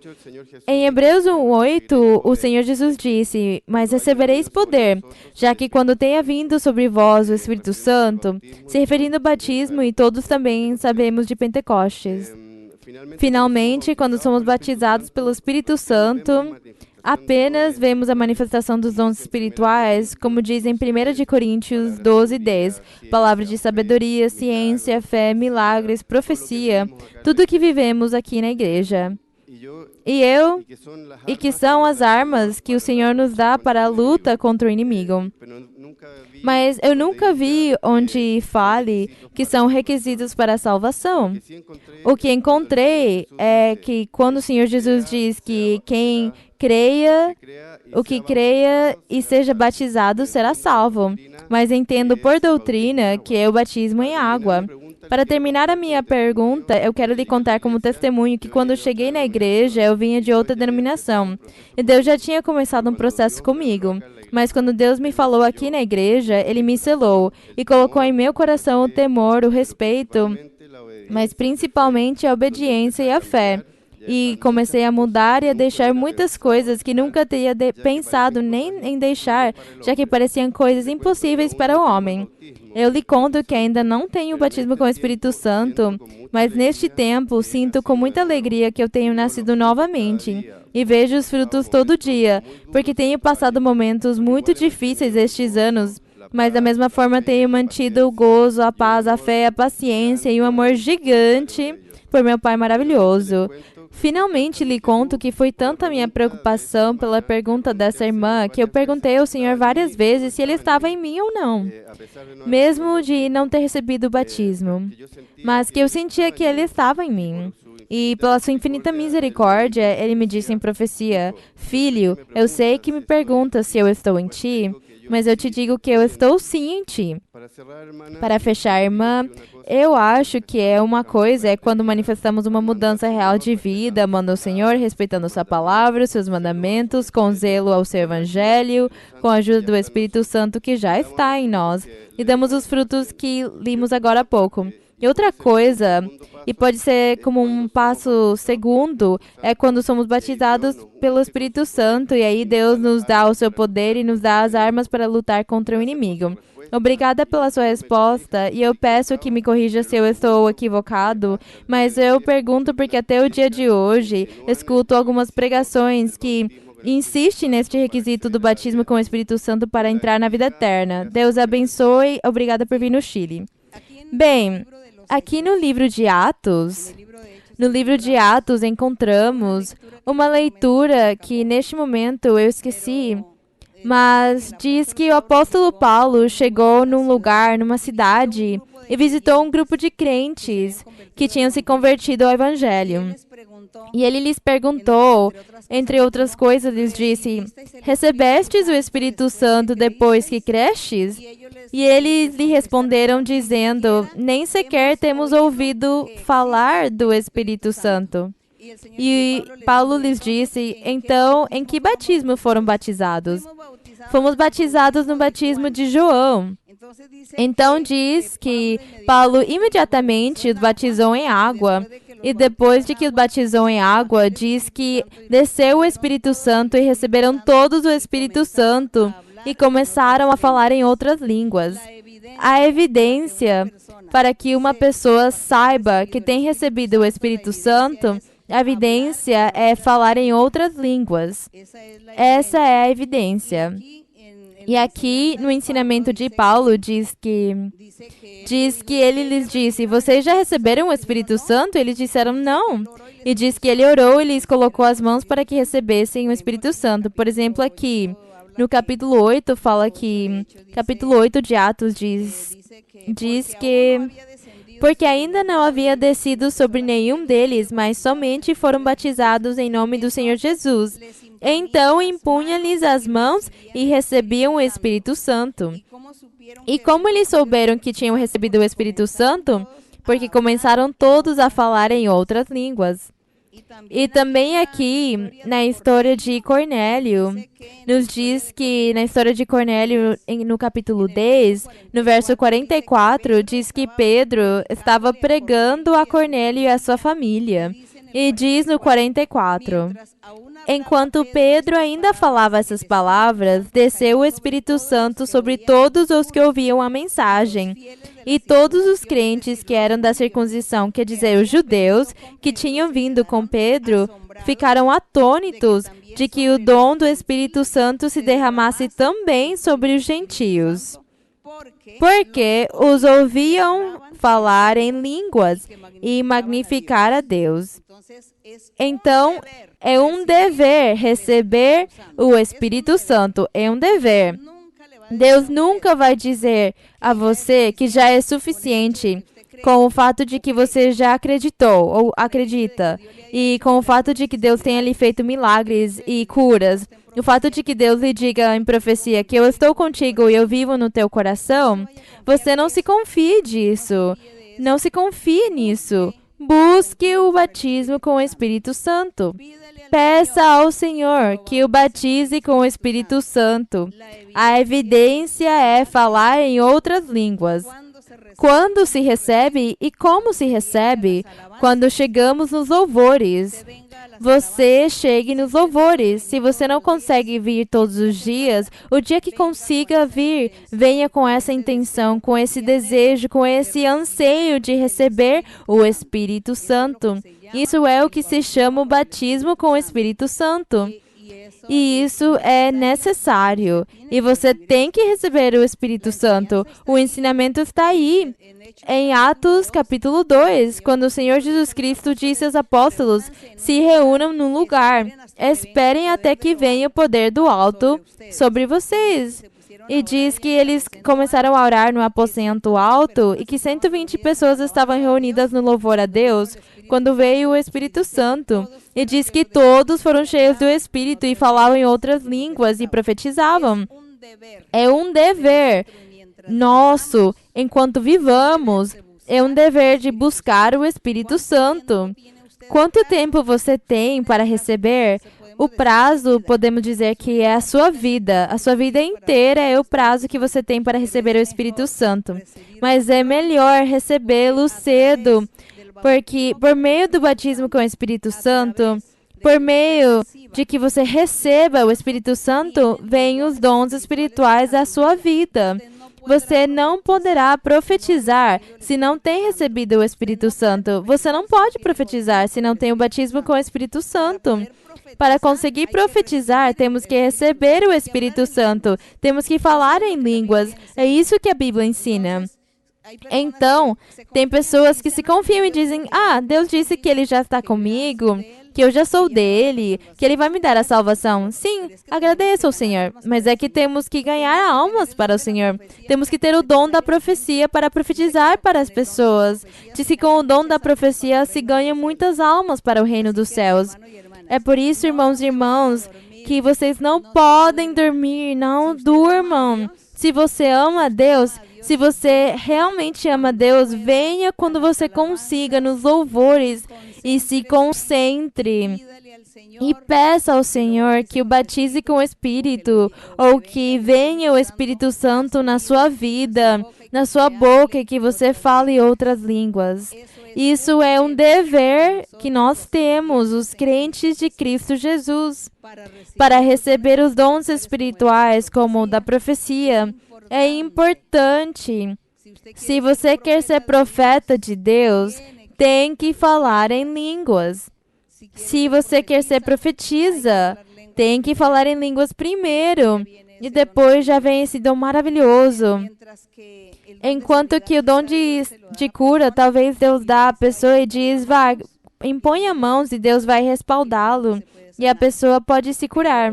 Em Hebreus 1:8, o Senhor Jesus disse: mas recebereis poder, já que quando tenha vindo sobre vós o Espírito Santo, se referindo ao batismo, e todos também sabemos de Pentecostes. Finalmente, quando somos batizados pelo Espírito Santo, apenas vemos a manifestação dos dons espirituais, como diz em 1 Coríntios 12:10, palavra de sabedoria, ciência, fé, milagres, profecia, tudo o que vivemos aqui na igreja. E que são as armas que o Senhor nos dá para a luta contra o inimigo. Mas eu nunca vi onde fale que são requisitos para a salvação. O que encontrei é que quando o Senhor Jesus diz que quem creia, o que creia e seja batizado será salvo. Mas entendo por doutrina que é o batismo em água. Para terminar a minha pergunta, eu quero lhe contar como testemunho que quando eu cheguei na igreja, eu vinha de outra denominação. E Deus já tinha começado um processo comigo. Mas quando Deus me falou aqui na igreja, Ele me selou e colocou em meu coração o temor, o respeito, mas principalmente a obediência e a fé. E comecei a mudar e a deixar muitas coisas que nunca teria pensado nem em deixar, já que pareciam coisas impossíveis para o homem. Eu lhe conto que ainda não tenho o batismo com o Espírito Santo, mas neste tempo sinto com muita alegria que eu tenho nascido novamente. E vejo os frutos todo dia, porque tenho passado momentos muito difíceis estes anos, mas da mesma forma tenho mantido o gozo, a paz, a fé, a paciência e um amor gigante por meu Pai maravilhoso. Finalmente lhe conto que foi tanta minha preocupação pela pergunta dessa irmã que eu perguntei ao Senhor várias vezes se Ele estava em mim ou não, mesmo de não ter recebido o batismo, mas que eu sentia que Ele estava em mim. E pela sua infinita misericórdia, Ele me disse em profecia: filho, eu sei que me perguntas se eu estou em ti, mas eu te digo que eu estou sim em ti. Para fechar, irmã, eu acho que uma coisa é quando manifestamos uma mudança real de vida, amando o Senhor, respeitando sua palavra, seus mandamentos, com zelo ao seu evangelho, com a ajuda do Espírito Santo que já está em nós, e damos os frutos que limos agora há pouco. E outra coisa, e pode ser como um passo segundo, é quando somos batizados pelo Espírito Santo, e aí Deus nos dá o seu poder e nos dá as armas para lutar contra o inimigo. Obrigada pela sua resposta, e eu peço que me corrija se eu estou equivocado, mas eu pergunto porque até o dia de hoje escuto algumas pregações que insistem neste requisito do batismo com o Espírito Santo para entrar na vida eterna. Deus abençoe, obrigada por vir no Chile. Bem, aqui no livro de Atos, encontramos uma leitura que neste momento eu esqueci, mas diz que o apóstolo Paulo chegou num lugar, numa cidade, e visitou um grupo de crentes que tinham se convertido ao evangelho. E ele lhes perguntou, entre outras coisas, lhes disse: recebestes o Espírito Santo depois que crestes? E eles lhe responderam dizendo: nem sequer temos ouvido falar do Espírito Santo. E Paulo lhes disse: então, em que batismo foram batizados? Fomos batizados no batismo de João. Então diz que Paulo imediatamente os batizou em água, e depois de que os batizou em água, diz que desceu o Espírito Santo e receberam todos o Espírito Santo e começaram a falar em outras línguas. A evidência para que uma pessoa saiba que tem recebido o Espírito Santo, a evidência é falar em outras línguas. Essa é a evidência. E aqui no ensinamento de Paulo diz que ele lhes disse: vocês já receberam o Espírito Santo? Eles disseram não. E diz que ele orou e lhes colocou as mãos para que recebessem o Espírito Santo. Por exemplo, aqui no capítulo 8 fala que capítulo 8 de Atos diz que porque ainda não havia descido sobre nenhum deles, mas somente foram batizados em nome do Senhor Jesus. Então impunha-lhes as mãos e recebiam o Espírito Santo. E como eles souberam que tinham recebido o Espírito Santo? Porque começaram todos a falar em outras línguas. E também aqui, na história de Cornélio, nos diz que, na história de Cornélio, no capítulo 10, no verso 44, diz que Pedro estava pregando a Cornélio e a sua família. E diz no 44, enquanto Pedro ainda falava essas palavras, desceu o Espírito Santo sobre todos os que ouviam a mensagem. E todos os crentes que eram da circuncisão, quer dizer, os judeus, que tinham vindo com Pedro, ficaram atônitos de que o dom do Espírito Santo se derramasse também sobre os gentios. Porque os ouviam falar em línguas e magnificar a Deus. Então, é um dever receber o Espírito Santo. É um dever. Deus nunca vai dizer a você que já é suficiente com o fato de que você já acreditou ou acredita. E com o fato de que Deus tenha lhe feito milagres e curas. O fato de que Deus lhe diga em profecia que eu estou contigo e eu vivo no teu coração. Você não se confie disso. Não se confie nisso. Busque o batismo com o Espírito Santo. Peça ao Senhor que o batize com o Espírito Santo. A evidência é falar em outras línguas. Quando se recebe e como se recebe? Quando chegamos nos louvores. Você chegue nos louvores. Se você não consegue vir todos os dias, o dia que consiga vir, venha com essa intenção, com esse desejo, com esse anseio de receber o Espírito Santo. Isso é o que se chama o batismo com o Espírito Santo. E isso é necessário. E você tem que receber o Espírito Santo. O ensinamento está aí. Em Atos capítulo 2, quando o Senhor Jesus Cristo disse aos apóstolos: se reúnam num lugar, esperem até que venha o poder do alto sobre vocês. E diz que eles começaram a orar no aposento alto e que 120 pessoas estavam reunidas no louvor a Deus quando veio o Espírito Santo. E diz que todos foram cheios do Espírito e falavam em outras línguas e profetizavam. É um dever nosso, enquanto vivamos, é um dever de buscar o Espírito Santo. Quanto tempo você tem para receber? O prazo, podemos dizer que é a sua vida. A sua vida inteira é o prazo que você tem para receber o Espírito Santo. Mas é melhor recebê-lo cedo, porque por meio do batismo com o Espírito Santo, por meio de que você receba o Espírito Santo, vêm os dons espirituais à sua vida. Você não poderá profetizar se não tem recebido o Espírito Santo. Você não pode profetizar se não tem o batismo com o Espírito Santo. Para conseguir profetizar, temos que receber o Espírito Santo. Temos que falar em línguas. É isso que a Bíblia ensina. Então, tem pessoas que se confiam e dizem: Deus disse que Ele já está comigo, que eu já sou dele, que Ele vai me dar a salvação. Sim, agradeço ao Senhor, mas é que temos que ganhar almas para o Senhor. Temos que ter o dom da profecia para profetizar para as pessoas. Diz que com o dom da profecia se ganha muitas almas para o reino dos céus. É por isso, irmãos e irmãs, que vocês não podem dormir, não durmam. Se você ama a Deus, se você realmente ama a Deus, venha quando você consiga nos louvores e se concentre. E peça ao Senhor que o batize com o Espírito, ou que venha o Espírito Santo na sua vida, na sua boca, e que você fale outras línguas. Isso é um dever que nós temos, os crentes de Cristo Jesus, para receber os dons espirituais, como o da profecia. É importante Se você quer ser profeta de Deus, tem que falar em línguas. Se você quer ser profetisa, tem que falar em línguas primeiro. E depois já vem esse dom maravilhoso. Enquanto que o dom de cura, talvez Deus dá à pessoa e diz, vai, impõe as mãos e Deus vai respaldá-lo. E a pessoa pode se curar.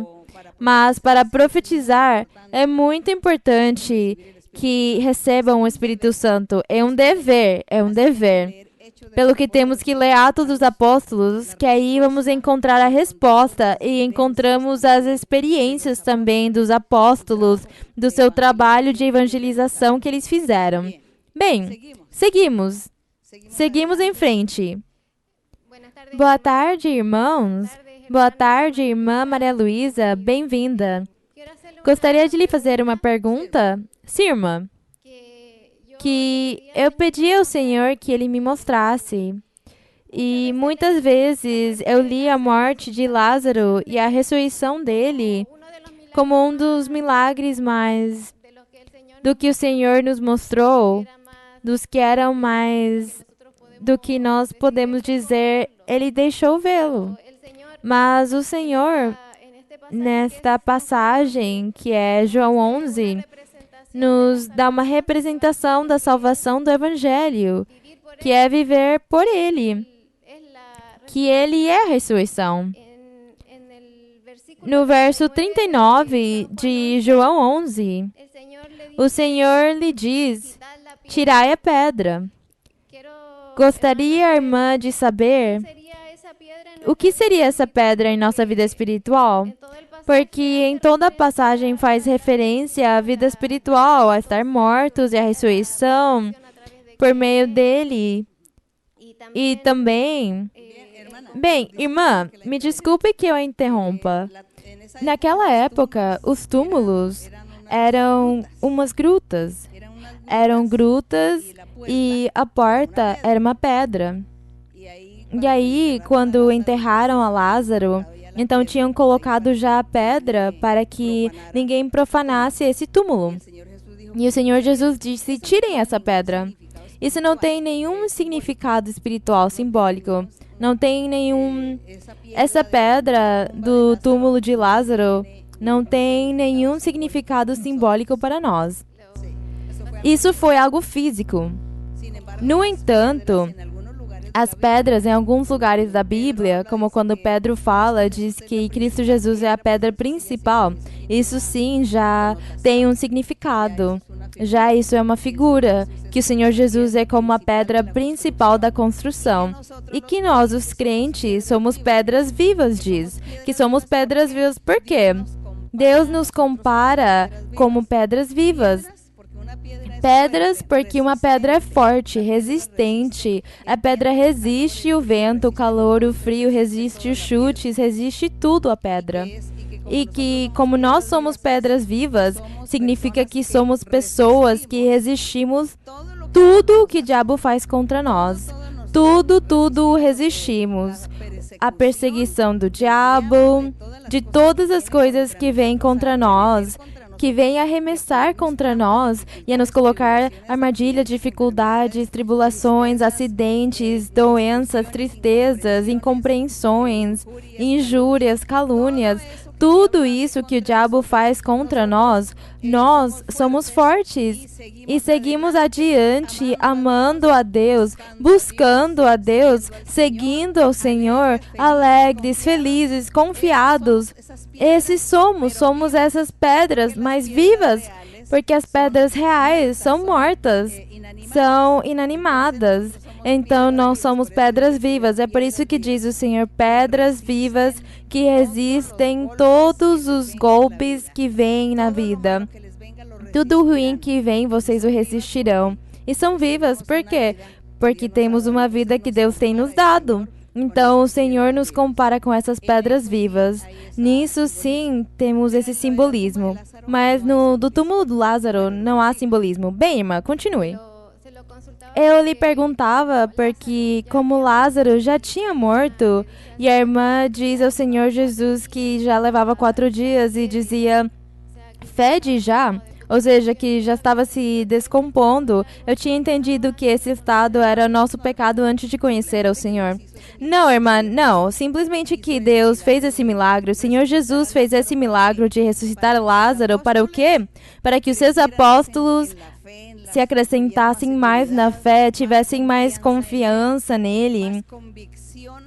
Mas para profetizar, é muito importante que recebam o Espírito Santo. É um dever, é um dever. Pelo que temos que ler Atos dos Apóstolos, que aí vamos encontrar a resposta e encontramos as experiências também dos apóstolos, do seu trabalho de evangelização que eles fizeram. Bem, seguimos. Seguimos em frente. Boa tarde, irmãos. Boa tarde, irmã Maria Luísa. Bem-vinda. Gostaria de lhe fazer uma pergunta? Sim, irmã. Que eu pedi ao Senhor que Ele me mostrasse. E muitas vezes eu li a morte de Lázaro e a ressurreição dele como um dos milagres mais do que o Senhor nos mostrou, dos que eram mais do que nós podemos dizer, Ele deixou vê-lo. Mas o Senhor, nesta passagem, que é João 11, nos dá uma representação da salvação do Evangelho, que é viver por Ele, que Ele é a ressurreição. No verso 39 de João 11, o Senhor lhe diz, tirai a pedra. Gostaria a irmã de saber o que seria essa pedra em nossa vida espiritual? Porque em toda a passagem faz referência à vida espiritual, a estar mortos e a ressurreição por meio dele. E também... Bem, irmã, me desculpe que eu a interrompa. Naquela época, os túmulos eram umas grutas. Eram grutas e a porta era uma pedra. E aí, quando enterraram a Lázaro, então tinham colocado já a pedra para que ninguém profanasse esse túmulo. E o Senhor Jesus disse, tirem essa pedra. Isso não tem nenhum significado espiritual, simbólico. Não tem nenhum... Essa pedra do túmulo de Lázaro não tem nenhum significado simbólico para nós. Isso foi algo físico. No entanto, as pedras em alguns lugares da Bíblia, como quando Pedro fala, diz que Cristo Jesus é a pedra principal. Isso sim já tem um significado. Já isso é uma figura, que o Senhor Jesus é como a pedra principal da construção. E que nós, os crentes, somos pedras vivas, diz. Que somos pedras vivas por quê? Deus nos compara como pedras vivas. Pedras, porque uma pedra é forte, resistente. A pedra resiste o vento, o calor, o frio, resiste os chutes, resiste tudo a pedra. E que, como nós somos pedras vivas, significa que somos pessoas que resistimos tudo que o diabo faz contra nós. Tudo resistimos. A perseguição do diabo, de todas as coisas que vêm contra nós, que vem arremessar contra nós e a nos colocar armadilhas, dificuldades, tribulações, acidentes, doenças, tristezas, incompreensões, injúrias, calúnias. Tudo isso que o diabo faz contra nós, nós somos fortes e seguimos adiante, amando a Deus, buscando a Deus, seguindo ao Senhor, alegres, felizes, confiados. Esses somos essas pedras mais vivas, porque as pedras reais são mortas, são inanimadas. Então, nós somos pedras vivas. É por isso que diz o Senhor, pedras vivas que resistem todos os golpes que vêm na vida. Tudo ruim que vem, vocês o resistirão. E são vivas, por quê? Porque temos uma vida que Deus tem nos dado. Então, o Senhor nos compara com essas pedras vivas. Nisso, sim, temos esse simbolismo. Mas do túmulo do Lázaro não há simbolismo. Bem, irmã, continue. Eu lhe perguntava porque, como Lázaro já tinha morto, e a irmã diz ao Senhor Jesus que já levava 4 dias e dizia, fede já. ou seja, que já estava se descompondo, eu tinha entendido que esse estado era nosso pecado antes de conhecer ao Senhor. Não, irmã, não. Simplesmente que Deus fez esse milagre. O Senhor Jesus fez esse milagre de ressuscitar Lázaro para o quê? Para que os seus apóstolos se acrescentassem mais na fé, tivessem mais confiança nele,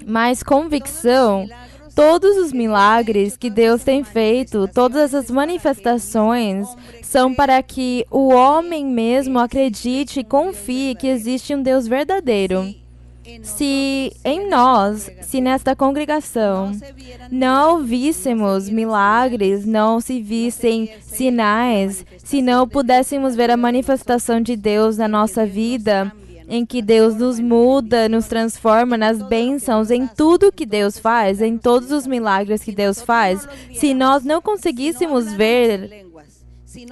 mais convicção. Todos os milagres que Deus tem feito, todas essas manifestações, são para que o homem mesmo acredite e confie que existe um Deus verdadeiro. Se em nós, se nesta congregação, não víssemos milagres, não se vissem sinais, se não pudéssemos ver a manifestação de Deus na nossa vida, em que Deus nos muda, nos transforma nas bênçãos, em tudo que Deus faz, em todos os milagres que Deus faz, se nós não conseguíssemos ver,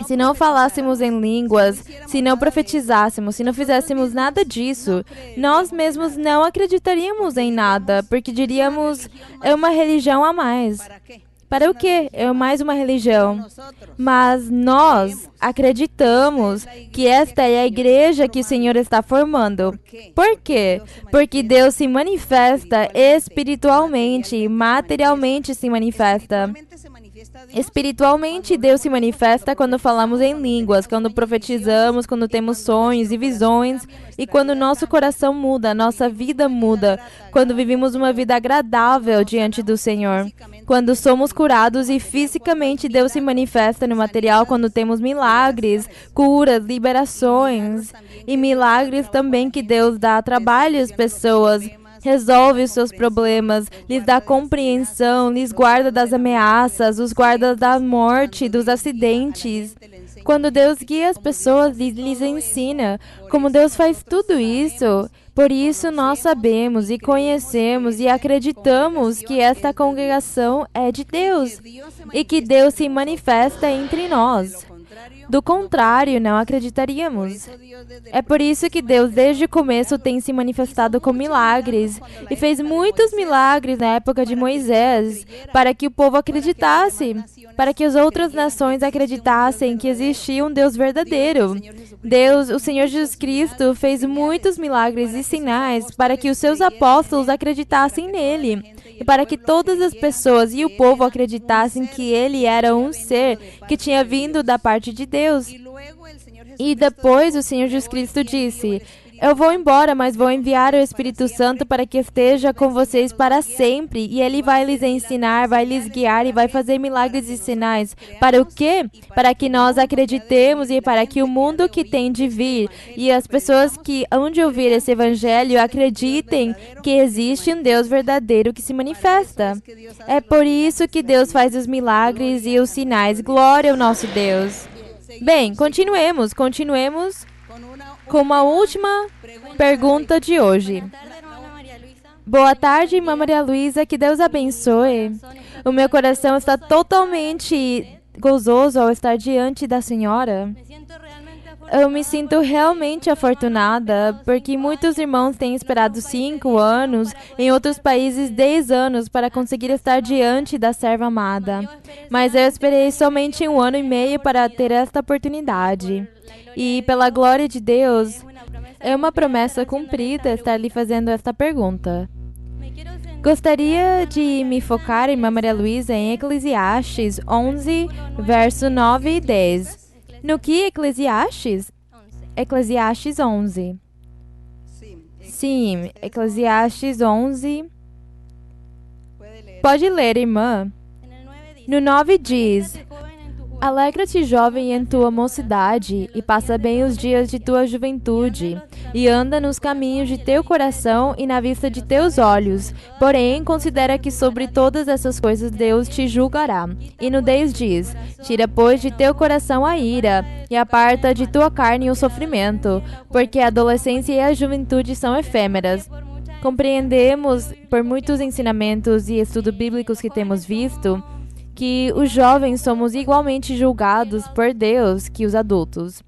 se não falássemos em línguas, se não profetizássemos, se não fizéssemos nada disso, nós mesmos não acreditaríamos em nada, porque diríamos, é uma religião a mais. Para o quê? É mais uma religião. Mas nós acreditamos que esta é a igreja que o Senhor está formando. Por quê? Porque Deus se manifesta espiritualmente, materialmente se manifesta. Espiritualmente, Deus se manifesta quando falamos em línguas, quando profetizamos, quando temos sonhos e visões, e quando nosso coração muda, nossa vida muda, quando vivemos uma vida agradável diante do Senhor. Quando somos curados e fisicamente Deus se manifesta no material quando temos milagres, curas, liberações, e milagres também que Deus dá trabalho às pessoas, resolve os seus problemas, lhes dá compreensão, lhes guarda das ameaças, os guarda da morte, dos acidentes. Quando Deus guia as pessoas, lhes ensina como Deus faz tudo isso. Por isso nós sabemos e conhecemos e acreditamos que esta congregação é de Deus e que Deus se manifesta entre nós. Do contrário, não acreditaríamos. É por isso que Deus, desde o começo, tem se manifestado com milagres e fez muitos milagres na época de Moisés para que o povo acreditasse, para que as outras nações acreditassem que existia um Deus verdadeiro. Deus, o Senhor Jesus Cristo, fez muitos milagres e sinais para que os seus apóstolos acreditassem nele e para que todas as pessoas e o povo acreditassem que ele era um ser que tinha vindo da parte de Deus. E depois o Senhor Jesus Cristo disse: eu vou embora, mas vou enviar o Espírito Santo para que esteja com vocês para sempre. E Ele vai lhes ensinar, vai lhes guiar e vai fazer milagres e sinais. Para o quê? Para que nós acreditemos e para que o mundo que tem de vir e as pessoas que hão de ouvir esse evangelho acreditem que existe um Deus verdadeiro que se manifesta. É por isso que Deus faz os milagres e os sinais. Glória ao nosso Deus. Bem, continuemos com uma última pergunta de hoje. Boa tarde, irmã Maria Luísa, que Deus abençoe. O meu coração está totalmente gozoso ao estar diante da senhora. Eu me sinto realmente afortunada, porque muitos irmãos têm esperado 5 anos, em outros países 10 anos, para conseguir estar diante da serva amada. Mas eu esperei somente 1 ano e meio para ter esta oportunidade. E, pela glória de Deus, é uma promessa cumprida estar lhe fazendo esta pergunta. Gostaria de me focar, irmã Maria Luísa, em Eclesiastes 11, verso 9 e 10. No que Eclesiastes? Eclesiastes 11. Sim, Eclesiastes 11. Pode ler, irmã. No 9 diz: alegra-te, jovem, em tua mocidade, e passa bem os dias de tua juventude, e anda nos caminhos de teu coração e na vista de teus olhos. Porém, considera que sobre todas essas coisas Deus te julgará. E no 10 diz: tira, pois, de teu coração a ira, e aparta de tua carne o sofrimento, porque a adolescência e a juventude são efêmeras. Compreendemos, por muitos ensinamentos e estudos bíblicos que temos visto, que os jovens somos igualmente julgados por Deus que os adultos.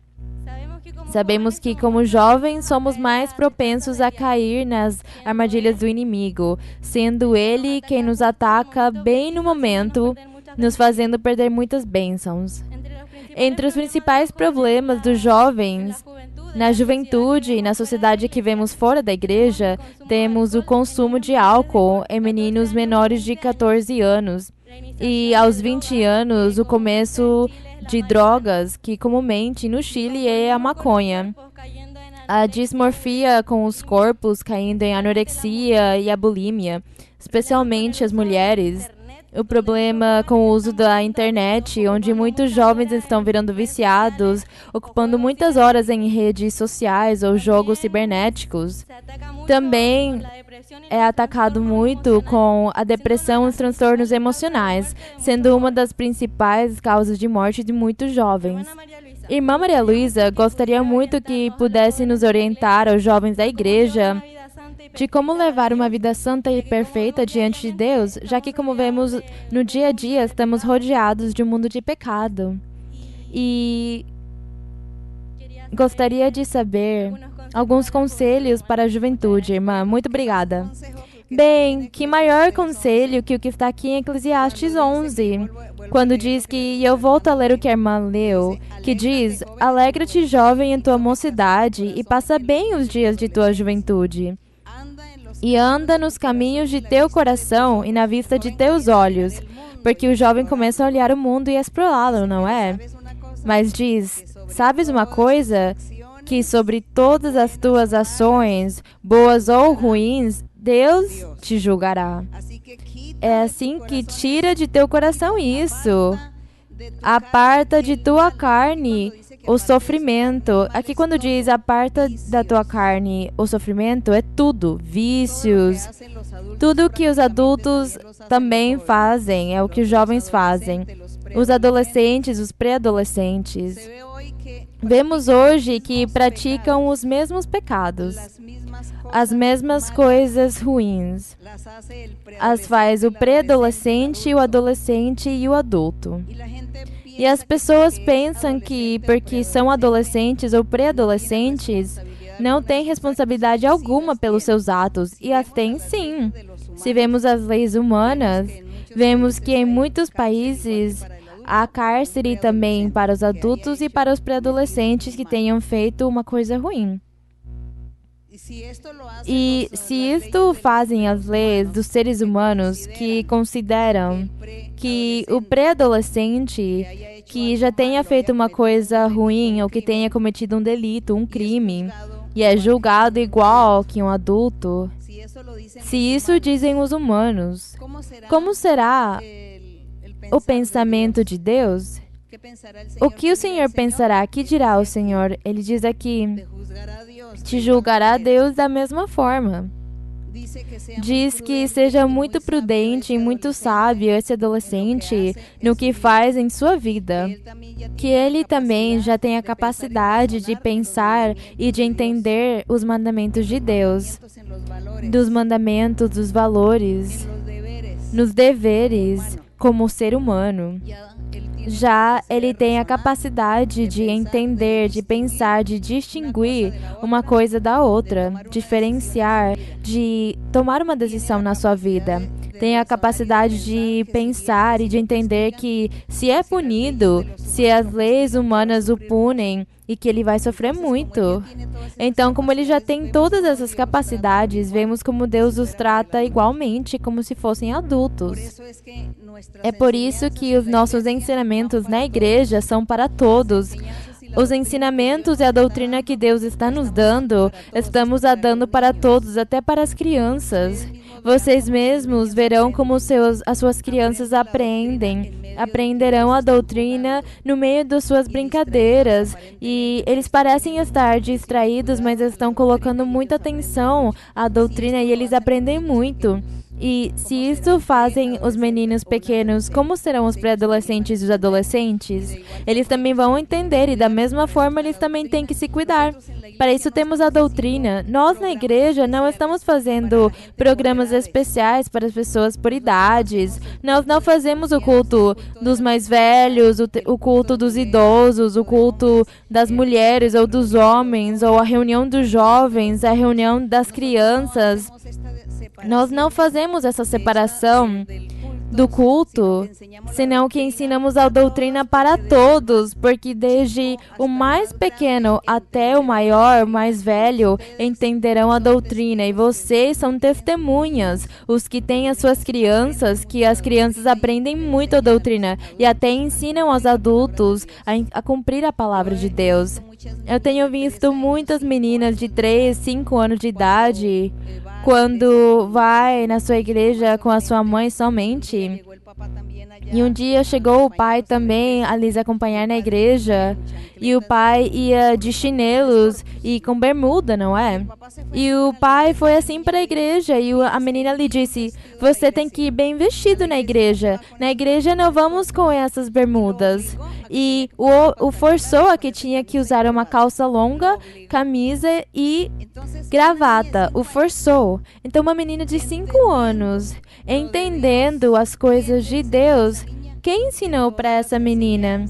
Sabemos que, como jovens, somos mais propensos a cair nas armadilhas do inimigo, sendo ele quem nos ataca bem no momento, nos fazendo perder muitas bênçãos. Entre os principais problemas dos jovens na juventude e na sociedade que vemos fora da igreja, temos o consumo de álcool em meninos menores de 14 anos. E aos 20 anos, o começo de drogas, que comumente no Chile é a maconha. A dismorfia com os corpos caindo em anorexia e a bulimia, especialmente as mulheres. O problema com o uso da internet, onde muitos jovens estão virando viciados, ocupando muitas horas em redes sociais ou jogos cibernéticos. Também é atacado muito com a depressão e os transtornos emocionais, sendo uma das principais causas de morte de muitos jovens. Irmã Maria Luísa gostaria muito que pudesse nos orientar aos jovens da igreja de como levar uma vida santa e perfeita diante de Deus, já que, como vemos no dia a dia, estamos rodeados de um mundo de pecado. E gostaria de saber alguns conselhos para a juventude, irmã. Muito obrigada. Bem, que maior conselho que o que está aqui em Eclesiastes 11, quando diz que, e eu volto a ler o que a irmã leu, que diz: alegra-te, jovem, em tua mocidade, e passa bem os dias de tua juventude. E anda nos caminhos de teu coração e na vista de teus olhos, porque o jovem começa a olhar o mundo e a explorá-lo, não é? Mas diz: sabes uma coisa? Que sobre todas as tuas ações, boas ou ruins, Deus te julgará. É assim que tira de teu coração isso. Aparta de tua carne o sofrimento. Aqui quando diz aparta da tua carne o sofrimento, é tudo. Vícios, tudo que os adultos também fazem, é o que os jovens fazem. Os adolescentes, os pré-adolescentes. Vemos hoje que praticam os mesmos pecados, as mesmas coisas ruins. As faz o pré-adolescente, o adolescente e o adulto. E as pessoas pensam que, porque são adolescentes ou pré-adolescentes, não têm responsabilidade alguma pelos seus atos. E as têm sim. Se vemos as leis humanas, vemos que em muitos países há cárcere também para os adultos e para os pré-adolescentes que tenham feito uma coisa ruim. E se isto fazem as leis dos seres humanos que consideram que o pré-adolescente que já tenha feito uma coisa ruim ou que tenha cometido um delito, um crime, e é julgado igual que um adulto, se isso dizem os humanos, como será o pensamento de Deus? O que o Senhor pensará? Que dirá o Senhor? Ele diz aqui: te julgará Deus da mesma forma. Diz que seja muito prudente e muito sábio esse adolescente no que faz em sua vida. Que ele também já tenha a capacidade de pensar e de entender os mandamentos de Deus, dos mandamentos, dos valores, nos deveres como ser humano. Já ele tem a capacidade de entender, de pensar, de distinguir uma coisa da outra, diferenciar, de tomar uma decisão na sua vida. Tem a capacidade de pensar e de entender que se é punido, se as leis humanas o punem, e que ele vai sofrer muito. Então, como ele já tem todas essas capacidades, vemos como Deus os trata igualmente, como se fossem adultos. É por isso que os nossos ensinamentos na igreja são para todos. Os ensinamentos e a doutrina que Deus está nos dando, estamos a dando para todos, até para as crianças. Vocês mesmos verão como as suas crianças aprenderão a doutrina no meio das suas brincadeiras. E eles parecem estar distraídos, mas estão colocando muita atenção à doutrina e eles aprendem muito. E se isso fazem os meninos pequenos, como serão os pré-adolescentes e os adolescentes? Eles também vão entender e da mesma forma eles também têm que se cuidar. Para isso temos a doutrina. Nós na igreja não estamos fazendo programas especiais para as pessoas por idades. Nós não fazemos o culto dos mais velhos, o culto dos idosos, o culto das mulheres ou dos homens, ou a reunião dos jovens, a reunião das crianças. Nós não fazemos essa separação do culto, senão que ensinamos a doutrina para todos, porque desde o mais pequeno até o maior, o mais velho, entenderão a doutrina, e vocês são testemunhas, os que têm as suas crianças, que as crianças aprendem muito a doutrina e até ensinam aos adultos a cumprir a palavra de Deus. Eu tenho visto muitas meninas de 3, 5 anos de idade, quando vai na sua igreja com a sua mãe somente. E um dia chegou o pai também a lhes acompanhar na igreja. E o pai ia de chinelos e com bermuda, não é? E o pai foi assim para a igreja e a menina lhe disse: você tem que ir bem vestido na igreja. Na igreja não vamos com essas bermudas. E o forçou a que tinha que usar uma calça longa, camisa e gravata. O forçou. Então uma menina de 5 anos, entendendo as coisas de Deus, quem ensinou para essa menina?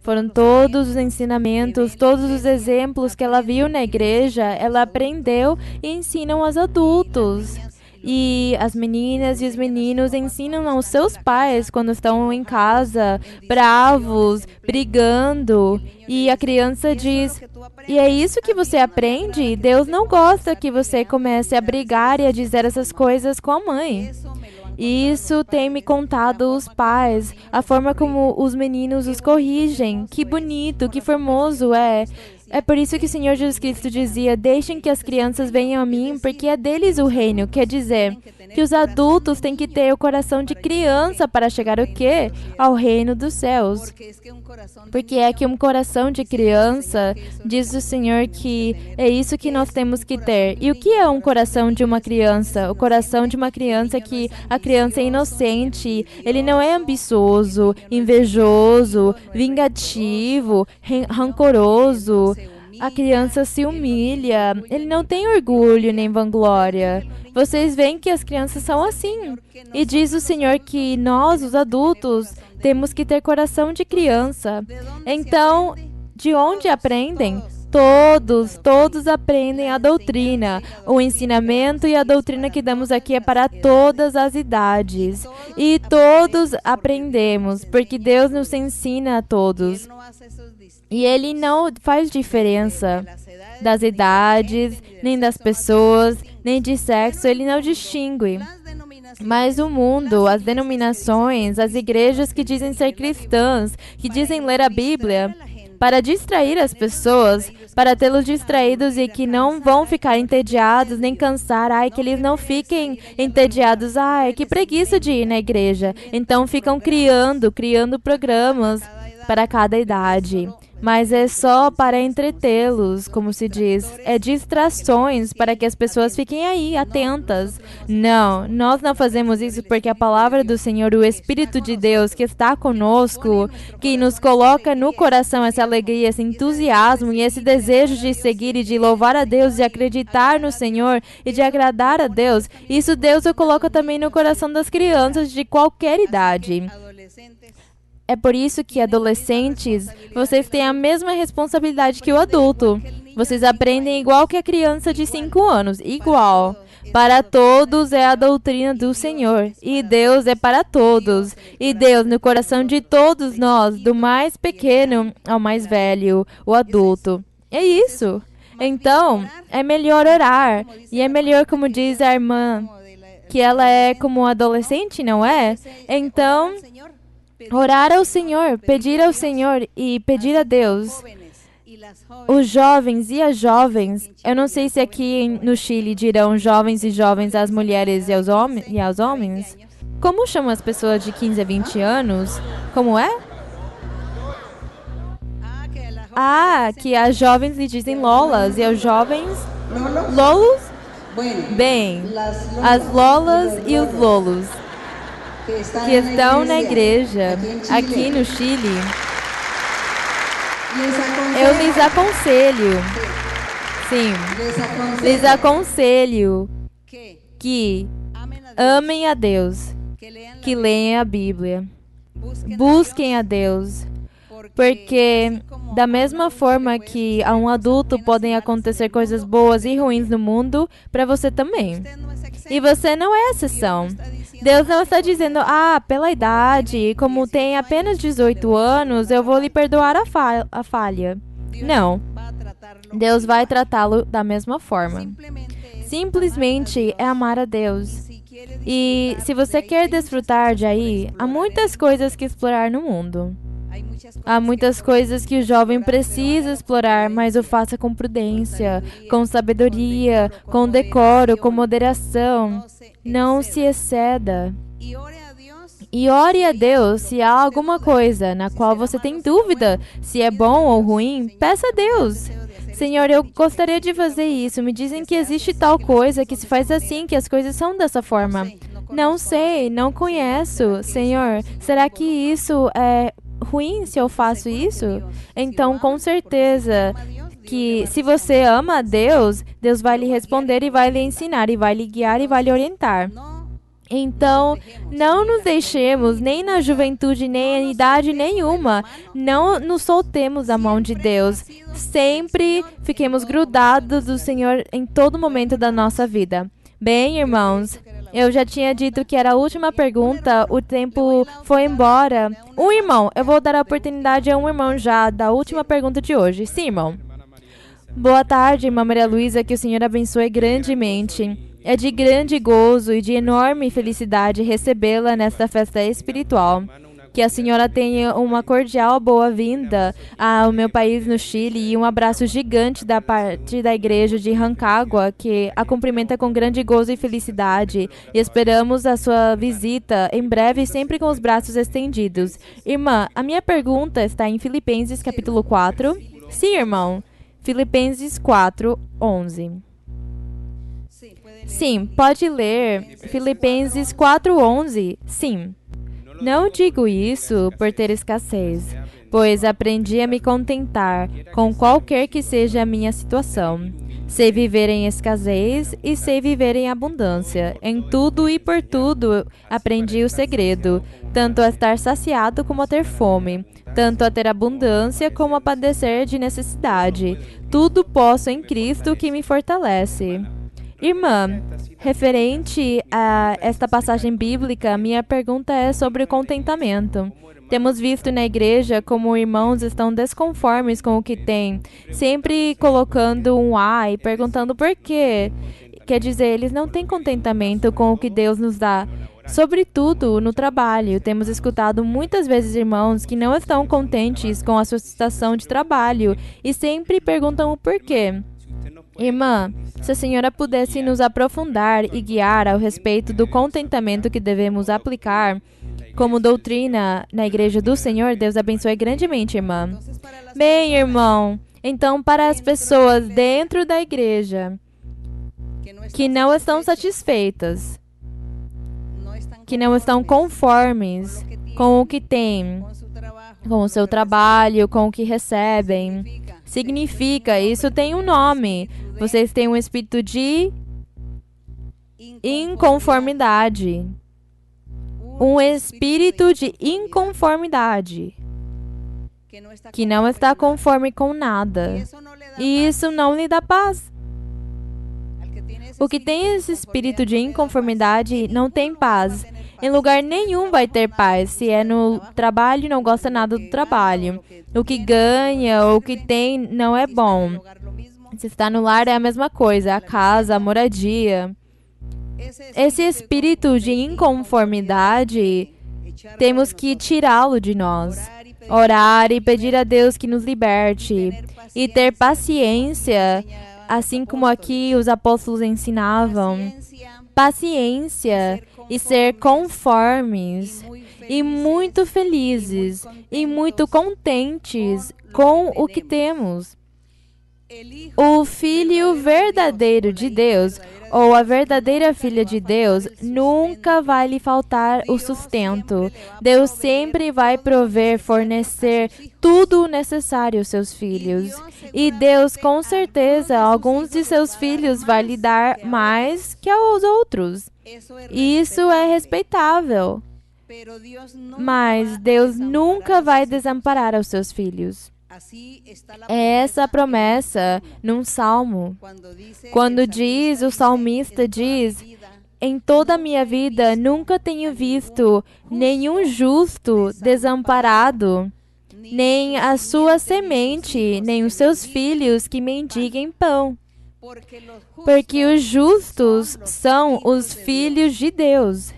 Foram todos os ensinamentos, todos os exemplos que ela viu na igreja, ela aprendeu e ensinam aos adultos. E as meninas e os meninos ensinam aos seus pais quando estão em casa, bravos, brigando. E a criança diz: e é isso que você aprende? Deus não gosta que você comece a brigar e a dizer essas coisas com a mãe. Isso tem me contado os pais, a forma como os meninos os corrigem. Que bonito, que formoso é. É por isso que o Senhor Jesus Cristo dizia: deixem que as crianças venham a mim, porque é deles o reino. Quer dizer, que os adultos têm que ter o coração de criança para chegar o quê? Ao reino dos céus. Porque é que um coração de criança, diz o Senhor que é isso que nós temos que ter. E o que é um coração de uma criança? O coração de uma criança é que a criança é inocente, ele não é ambicioso, invejoso, vingativo, rancoroso. A criança se humilha, ele não tem orgulho nem vanglória. Vocês veem que as crianças são assim. E diz o Senhor que nós, os adultos, temos que ter coração de criança. Então, de onde aprendem? Todos aprendem a doutrina. O ensinamento e a doutrina que damos aqui é para todas as idades. E todos aprendemos, porque Deus nos ensina a todos. E Ele não faz diferença das idades, nem das pessoas, nem de sexo. Ele não distingue. Mas o mundo, as denominações, as igrejas que dizem ser cristãs, que dizem ler a Bíblia, para distrair as pessoas, para tê-los distraídos e que não vão ficar entediados nem cansar, que eles não fiquem entediados, que preguiça de ir na igreja. Então ficam criando programas para cada idade. Mas é só para entretê-los, como se diz. É distrações para que as pessoas fiquem aí, atentas. Não, nós não fazemos isso porque a palavra do Senhor, o Espírito de Deus que está conosco, que nos coloca no coração essa alegria, esse entusiasmo e esse desejo de seguir e de louvar a Deus, de acreditar no Senhor e de agradar a Deus. Isso Deus o coloca também no coração das crianças de qualquer idade. É por isso que, adolescentes, vocês têm a mesma responsabilidade que o adulto. Vocês aprendem igual que a criança de 5 anos, igual. Para todos é a doutrina do Senhor, e Deus é para todos. E Deus no coração de todos nós, do mais pequeno ao mais velho, o adulto. É isso. Então, é melhor orar. E é melhor, como diz a irmã, que ela é como um adolescente, não é? Então, orar ao Senhor, pedir ao Senhor e pedir a Deus. Os jovens e as jovens, eu não sei se aqui no Chile dirão jovens e jovens às mulheres e aos homens. Como chamam as pessoas de 15 a 20 anos? Como é? Que as jovens lhe dizem lolas e aos jovens lolos? Bem, as lolas e os lolos que estão na igreja aqui no Chile, eu lhes aconselho, sim, lhes aconselho que amem a Deus, que leiam a Bíblia, busquem a Deus, porque da mesma forma que a um adulto podem acontecer coisas boas e ruins no mundo, para você também. E você não é exceção. Deus não está dizendo, pela idade, como tem apenas 18 anos, eu vou lhe perdoar a falha. Não. Deus vai tratá-lo da mesma forma. Simplesmente é amar a Deus. E se você quer desfrutar de aí, há muitas coisas que explorar no mundo. Há muitas coisas que o jovem precisa explorar, mas o faça com prudência, com sabedoria, com decoro, com moderação. Não se exceda. E ore a Deus se há alguma coisa na qual você tem dúvida se é bom ou ruim, peça a Deus. Senhor, eu gostaria de fazer isso. Me dizem que existe tal coisa, que se faz assim, que as coisas são dessa forma. Não sei, não conheço. Senhor, será que isso é ruim se eu faço isso? Então, com certeza que se você ama a Deus, Deus vai lhe responder e vai lhe ensinar, e vai lhe guiar e vai lhe orientar. Então, não nos deixemos, nem na juventude, nem em idade nenhuma, não nos soltemos da mão de Deus. Sempre fiquemos grudados do Senhor em todo momento da nossa vida. Bem, irmãos, eu já tinha dito que era a última pergunta, o tempo foi embora. Um irmão, eu vou dar a oportunidade a um irmão já da última pergunta de hoje. Sim, irmão. Boa tarde, irmã Maria Luísa, que o Senhor abençoe grandemente. É de grande gozo e de enorme felicidade recebê-la nesta festa espiritual. Que a senhora tenha uma cordial boa-vinda ao meu país no Chile e um abraço gigante da parte da igreja de Rancagua, que a cumprimenta com grande gozo e felicidade. E esperamos a sua visita em breve, sempre com os braços estendidos. Irmã, a minha pergunta está em Filipenses capítulo 4. Sim, irmão. Filipenses 4, 11. Sim, pode ler Filipenses 4:11. Sim. Não digo isso por ter escassez, pois aprendi a me contentar com qualquer que seja a minha situação. Sei viver em escassez e sei viver em abundância. Em tudo e por tudo aprendi o segredo, tanto a estar saciado como a ter fome, tanto a ter abundância como a padecer de necessidade. Tudo posso em Cristo que me fortalece. Irmã, referente a esta passagem bíblica, minha pergunta é sobre o contentamento. Temos visto na igreja como irmãos estão desconformes com o que têm, sempre colocando um e perguntando por quê. Quer dizer, eles não têm contentamento com o que Deus nos dá. Sobretudo no trabalho, temos escutado muitas vezes irmãos que não estão contentes com a sua situação de trabalho e sempre perguntam o porquê. Irmã, se a senhora pudesse nos aprofundar e guiar ao respeito do contentamento que devemos aplicar como doutrina na Igreja do Senhor, Deus abençoe grandemente, irmã. Bem, irmão, então para as pessoas dentro da igreja que não estão satisfeitas, que não estão conformes com o que têm, com o seu trabalho, com o que recebem, significa, isso tem um nome. Vocês têm um espírito de inconformidade. Um espírito de inconformidade. Que não está conforme com nada. E isso não lhe dá paz. O que tem esse espírito de inconformidade não tem paz. Em lugar nenhum vai ter paz. Se é no trabalho, não gosta nada do trabalho. O que ganha ou o que tem não é bom. Se está no lar é a mesma coisa, a casa, a moradia. Esse espírito de inconformidade, temos que tirá-lo de nós. Orar e pedir a Deus que nos liberte. E ter paciência, assim como aqui os apóstolos ensinavam. Paciência e ser conformes e muito felizes e muito contentes com o que temos. O filho verdadeiro de Deus, ou a verdadeira filha de Deus, nunca vai lhe faltar o sustento. Deus sempre vai prover, fornecer tudo o necessário aos seus filhos. E Deus, com certeza, alguns de seus filhos vai lhe dar mais que aos outros. Isso é respeitável. Mas Deus nunca vai desamparar os seus filhos. É essa a promessa num salmo. Quando diz, o salmista diz, em toda a minha vida nunca tenho visto nenhum justo desamparado, nem a sua semente, nem os seus filhos que mendiguem pão. Porque os justos são os filhos de Deus.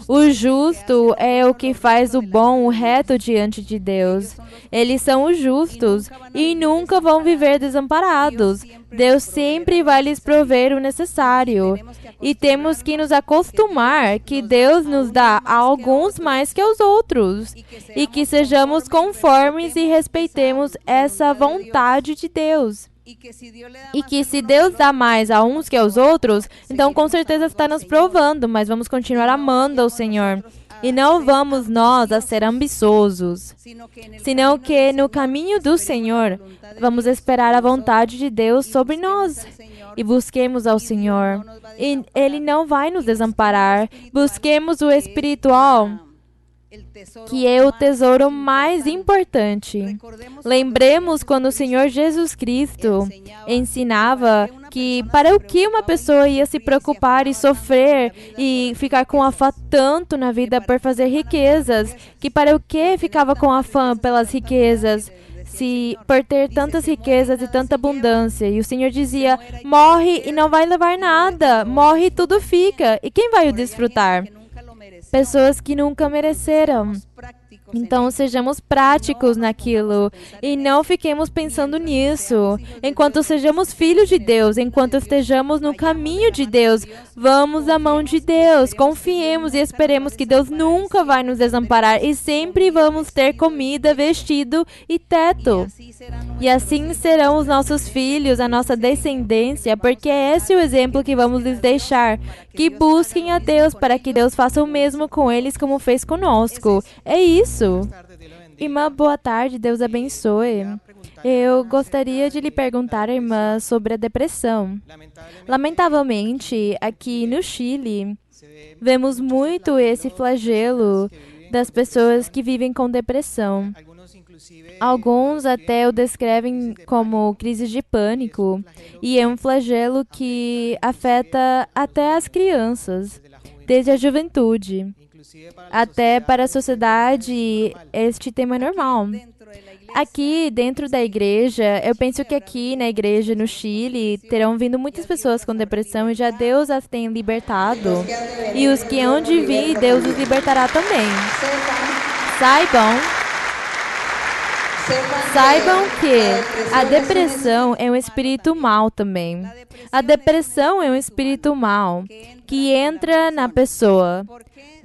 O justo é o que faz o bom, o reto diante de Deus. Eles são os justos e nunca vão viver desamparados. Deus sempre vai lhes prover o necessário. E temos que nos acostumar que Deus nos dá a alguns mais que aos outros. E que sejamos conformes e respeitemos essa vontade de Deus. E que se Deus dá mais a uns que aos outros, então com certeza está nos provando, mas vamos continuar amando ao Senhor. E não vamos nós a ser ambiciosos, senão que no caminho do Senhor vamos esperar a vontade de Deus sobre nós. E busquemos ao Senhor. E Ele não vai nos desamparar. Busquemos o espiritual, que é o tesouro mais importante. Lembremos quando o Senhor Jesus Cristo ensinava que para o que uma pessoa ia se preocupar e sofrer e ficar com afã tanto na vida por fazer riquezas, que para o que ficava com afã pelas riquezas, se por ter tantas riquezas e tanta abundância. E o Senhor dizia, morre e não vai levar nada, morre e tudo fica. E quem vai o desfrutar? Pessoas que nunca mereceram. Então, sejamos práticos naquilo e não fiquemos pensando nisso. Enquanto sejamos filhos de Deus, enquanto estejamos no caminho de Deus, vamos à mão de Deus, confiemos e esperemos que Deus nunca vai nos desamparar e sempre vamos ter comida, vestido e teto. E assim serão os nossos filhos, a nossa descendência, porque é esse o exemplo que vamos lhes deixar. Que busquem a Deus para que Deus faça o mesmo com eles como fez conosco. É isso. Irmã, boa tarde, Deus abençoe. Eu gostaria de lhe perguntar, irmã, sobre a depressão. Lamentavelmente, aqui no Chile, vemos muito esse flagelo das pessoas que vivem com depressão. Alguns até o descrevem como crise de pânico, e é um flagelo que afeta até as crianças, desde a juventude. Até para a sociedade, este tema é normal. Aqui, dentro da igreja, eu penso que aqui na igreja no Chile, terão vindo muitas pessoas com depressão e já Deus as tem libertado. E os que hão de vir, Deus os libertará também. Saibam que a depressão é um espírito mau também. A depressão é um espírito mau que entra na pessoa.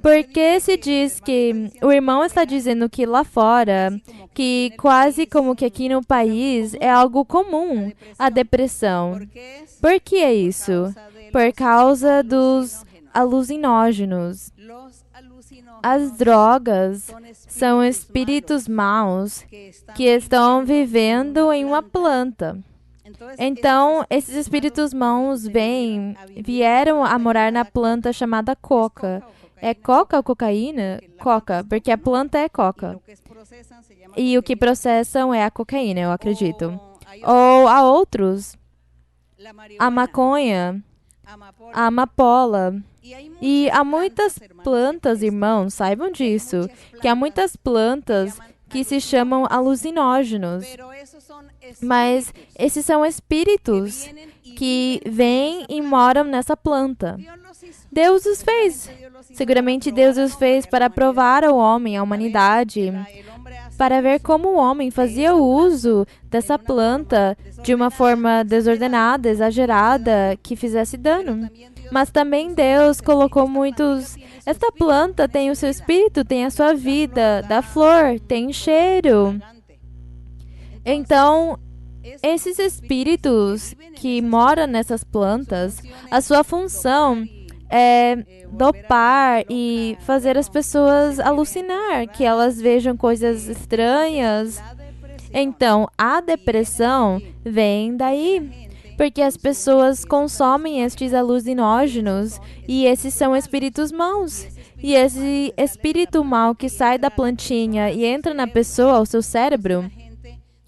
Porque se diz que o irmão está dizendo que lá fora, que quase como que aqui no país é algo comum a depressão. Por que é isso? Por causa dos alucinógenos. As drogas são espíritos maus que estão vivendo em uma planta. Então, esses espíritos maus vieram a morar na planta chamada coca. É coca ou cocaína? Coca, porque a planta é coca. E o que processam é a cocaína, eu acredito. Ou há outros. A maconha, a amapola. E há muitas plantas, irmãos, saibam disso, que há muitas plantas que se chamam alucinógenos. Mas esses são espíritos que vêm e moram nessa planta. Deus os fez. Seguramente Deus os fez para provar ao homem, à humanidade, para ver como o homem fazia uso dessa planta de uma forma desordenada, exagerada, que fizesse dano. Mas também Deus colocou muitos... Esta planta tem o seu espírito, tem a sua vida, da flor, tem cheiro. Então, esses espíritos que moram nessas plantas, a sua função é dopar e fazer as pessoas alucinar, que elas vejam coisas estranhas. Então, a depressão vem daí, porque as pessoas consomem estes alucinógenos e esses são espíritos maus. E esse espírito mau que sai da plantinha e entra na pessoa, o seu cérebro,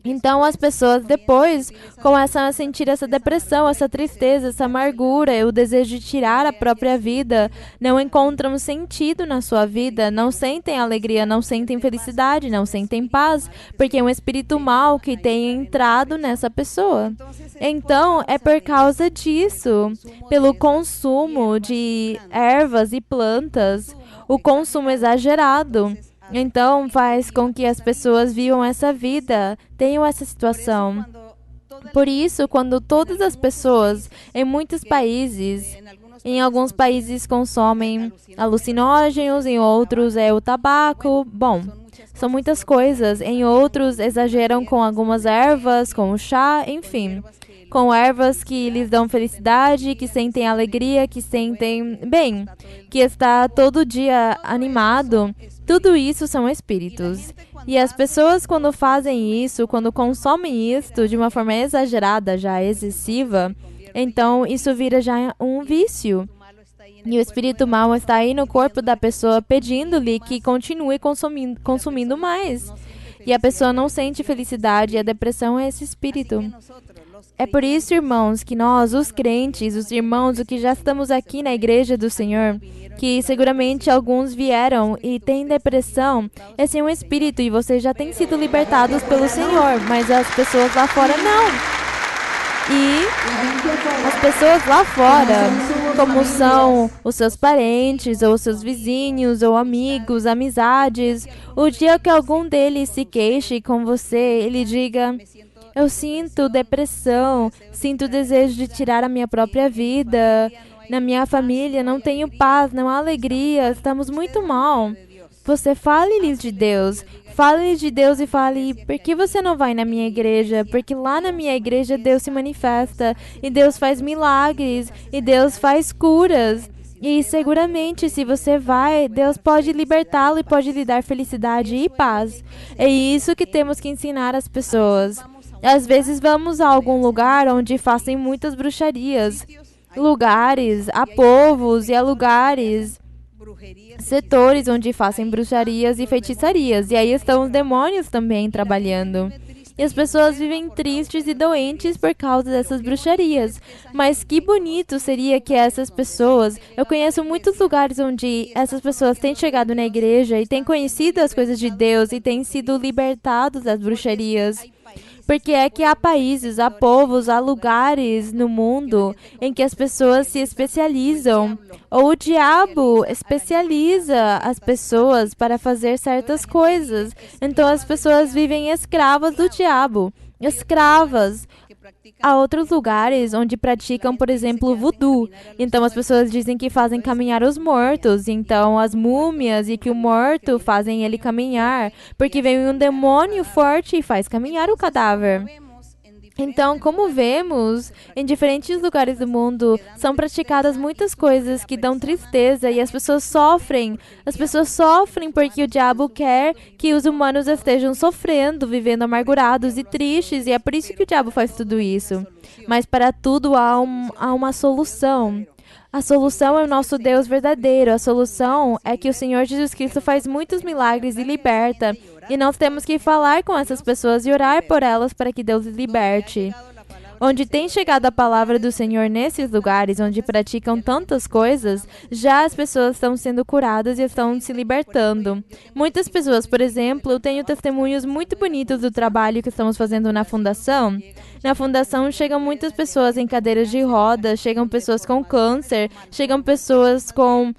Então as pessoas depois começam a sentir essa depressão, essa tristeza, essa amargura, o desejo de tirar a própria vida, não encontram sentido na sua vida, não sentem alegria, não sentem felicidade, não sentem paz, porque é um espírito mau que tem entrado nessa pessoa. Então é por causa disso, pelo consumo de ervas e plantas, o consumo exagerado. Então, faz com que as pessoas vivam essa vida, tenham essa situação. Por isso, quando todas as pessoas, em muitos países, em alguns países consomem alucinógenos, em outros é o tabaco, bom, são muitas coisas. Em outros exageram com algumas ervas, com o chá, enfim, com ervas que lhes dão felicidade, que sentem alegria, que sentem bem, que está todo dia animado. Tudo isso são espíritos. E as pessoas, quando fazem isso, quando consomem isto de uma forma exagerada, já excessiva, então isso vira já um vício. E o espírito mau está aí no corpo da pessoa pedindo-lhe que continue consumindo mais. E a pessoa não sente felicidade, e a depressão é esse espírito. É por isso, irmãos, que nós, os crentes, os irmãos, os que já estamos aqui na igreja do Senhor, que seguramente alguns vieram e têm depressão, esse é um espírito e vocês já têm sido libertados pelo Senhor, mas as pessoas lá fora não. E as pessoas lá fora, como são os seus parentes, ou os seus vizinhos, ou amigos, amizades, o dia que algum deles se queixe com você, ele diga: eu sinto depressão, sinto desejo de tirar a minha própria vida, na minha família não tenho paz, não há alegria, estamos muito mal. Você fale-lhes de Deus. Fale de Deus e fale: por que você não vai na minha igreja? Porque lá na minha igreja Deus se manifesta, e Deus faz milagres, e Deus faz curas. E seguramente, se você vai, Deus pode libertá-lo e pode lhe dar felicidade e paz. É isso que temos que ensinar às pessoas. Às vezes vamos a algum lugar onde fazem muitas bruxarias. Lugares, há povos e há lugares, setores onde fazem bruxarias e feitiçarias. E aí estão os demônios também trabalhando. E as pessoas vivem tristes e doentes por causa dessas bruxarias. Mas que bonito seria que essas pessoas... Eu conheço muitos lugares onde essas pessoas têm chegado na igreja e têm conhecido as coisas de Deus e têm sido libertados das bruxarias. Porque é que há países, há povos, há lugares no mundo em que as pessoas se especializam. Ou o diabo especializa as pessoas para fazer certas coisas. Então as pessoas vivem escravas do diabo. Escravas. Há outros lugares onde praticam, por exemplo, voodoo. Então as pessoas dizem que fazem caminhar os mortos. Então as múmias e que o morto fazem ele caminhar. Porque vem um demônio forte e faz caminhar o cadáver. Então, como vemos, em diferentes lugares do mundo, são praticadas muitas coisas que dão tristeza e as pessoas sofrem. As pessoas sofrem porque o diabo quer que os humanos estejam sofrendo, vivendo amargurados e tristes, e é por isso que o diabo faz tudo isso. Mas para tudo há uma solução. A solução é o nosso Deus verdadeiro. A solução é que o Senhor Jesus Cristo faz muitos milagres e liberta. E nós temos que falar com essas pessoas e orar por elas para que Deus os liberte. Onde tem chegado a palavra do Senhor nesses lugares onde praticam tantas coisas, já as pessoas estão sendo curadas e estão se libertando. Muitas pessoas, por exemplo, eu tenho testemunhos muito bonitos do trabalho que estamos fazendo na fundação. Na fundação chegam muitas pessoas em cadeiras de rodas, chegam pessoas com câncer, chegam pessoas com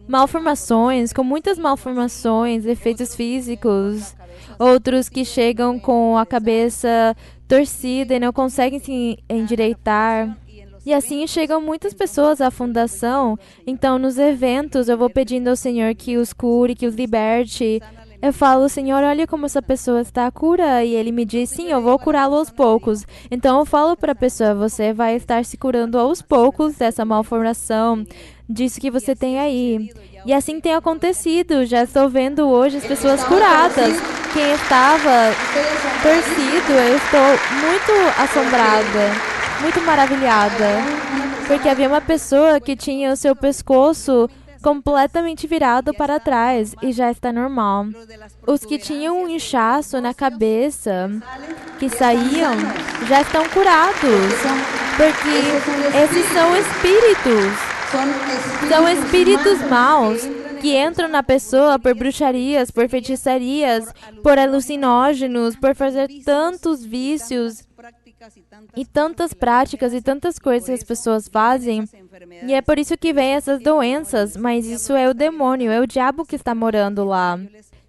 malformações, com muitas malformações, efeitos físicos. Outros que chegam com a cabeça torcida e não conseguem se endireitar. E assim chegam muitas pessoas à fundação. Então, nos eventos, eu vou pedindo ao Senhor que os cure, que os liberte. Eu falo: Senhor, olha como essa pessoa está, cura. E Ele me diz: sim, eu vou curá-lo aos poucos. Então, eu falo para a pessoa: você vai estar se curando aos poucos dessa malformação, disso que você tem aí. E assim tem acontecido. Já estou vendo hoje as pessoas curadas. Quem estava torcido, eu estou muito assombrada, muito maravilhada. Porque havia uma pessoa que tinha o seu pescoço completamente virado para trás e já está normal. Os que tinham um inchaço na cabeça, que saíam, já estão curados, porque esses são espíritos. São espíritos maus que entram na pessoa por bruxarias, por feitiçarias, por alucinógenos, por fazer tantos vícios e tantas práticas e tantas coisas que as pessoas fazem. E é por isso que vem essas doenças, mas isso é o demônio, é o diabo que está morando lá.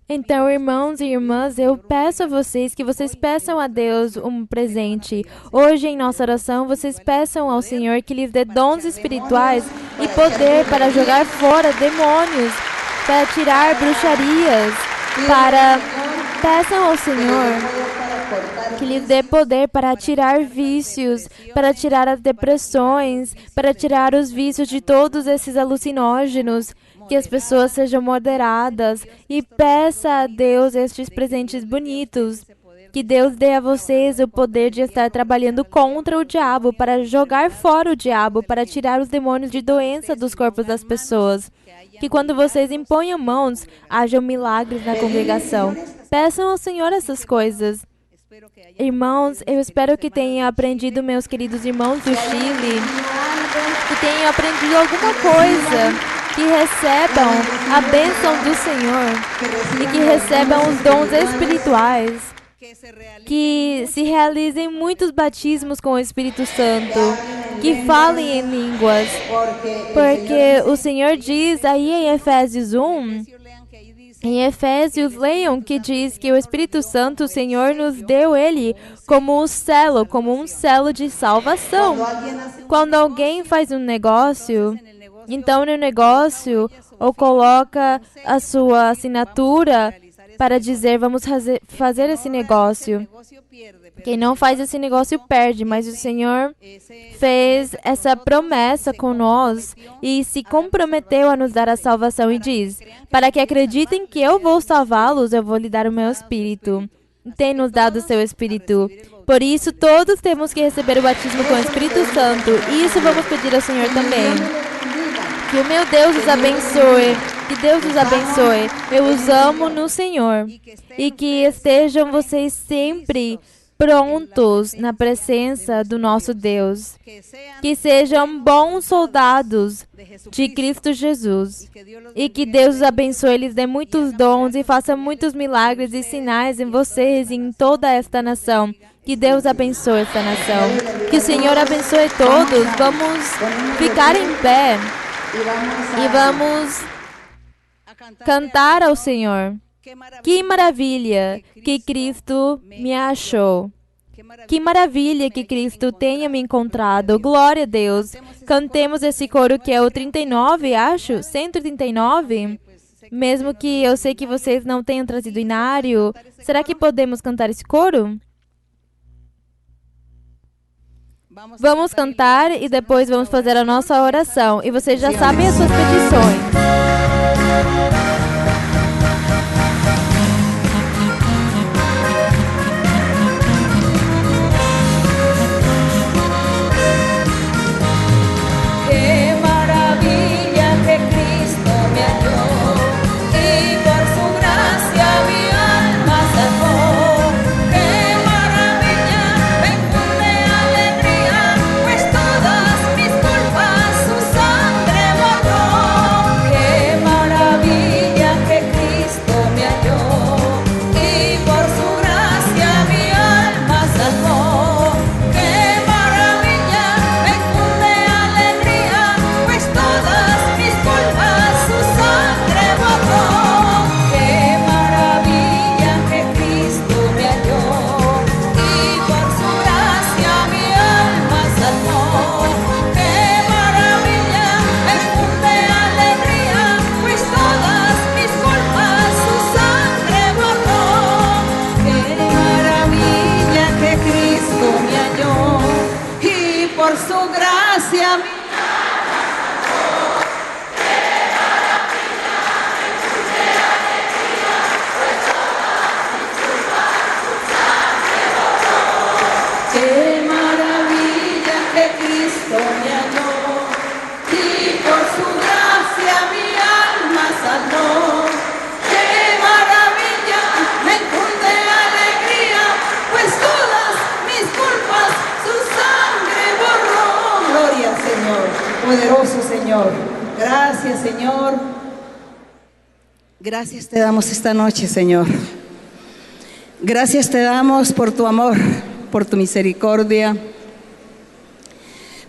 Então, irmãos e irmãs, eu peço a vocês que vocês peçam a Deus um presente. Hoje, em nossa oração, vocês peçam ao Senhor que lhes dê dons espirituais e poder para jogar fora demônios, para tirar bruxarias, peçam ao Senhor que lhes dê poder para tirar vícios, para tirar as depressões, para tirar os vícios de todos esses alucinógenos, que as pessoas sejam moderadas, e peça a Deus estes presentes bonitos. Que Deus dê a vocês o poder de estar trabalhando contra o diabo, para jogar fora o diabo, para tirar os demônios de doença dos corpos das pessoas. Que quando vocês imponham mãos, hajam milagres na congregação. Peçam ao Senhor essas coisas. Irmãos, eu espero que tenham aprendido, meus queridos irmãos do Chile, que tenham aprendido alguma coisa, que recebam a bênção do Senhor e que recebam os dons espirituais, que se realizem muitos batismos com o Espírito Santo, que falem em línguas, porque o Senhor diz aí em Efésios 1, em Efésios, leiam que diz que o Espírito Santo, o Senhor nos deu ele como um selo de salvação. Quando alguém faz um negócio, então no negócio, ou coloca a sua assinatura para dizer, vamos fazer esse negócio. Quem não faz esse negócio perde, mas o Senhor fez essa promessa com nós e se comprometeu a nos dar a salvação e diz, para que acreditem que eu vou salvá-los, eu vou lhe dar o meu Espírito. Tem nos dado o seu Espírito. Por isso, todos temos que receber o batismo com o Espírito Santo. E isso vamos pedir ao Senhor também. Que o meu Deus os abençoe. Que Deus os abençoe. Eu os amo no Senhor. E que estejam vocês sempre prontos na presença do nosso Deus. Que sejam bons soldados de Cristo Jesus. E que Deus os abençoe, lhes dê muitos dons e faça muitos milagres e sinais em vocês e em toda esta nação. Que Deus abençoe esta nação. Que o Senhor abençoe todos. Vamos ficar em pé e vamos cantar ao Senhor. Que maravilha que Cristo me achou. Que maravilha que Cristo tenha me encontrado. Glória a Deus. Cantemos esse coro que é o 39, acho. 139. Mesmo que eu sei que vocês não tenham trazido inário. Será que podemos cantar esse coro? Vamos cantar e depois vamos fazer a nossa oração. E vocês já sabem as suas petições. Cristo me halló y por su gracia mi poderoso, Señor. Gracias, Señor. Gracias te damos esta noche, Señor. Gracias te damos por tu amor, por tu misericordia,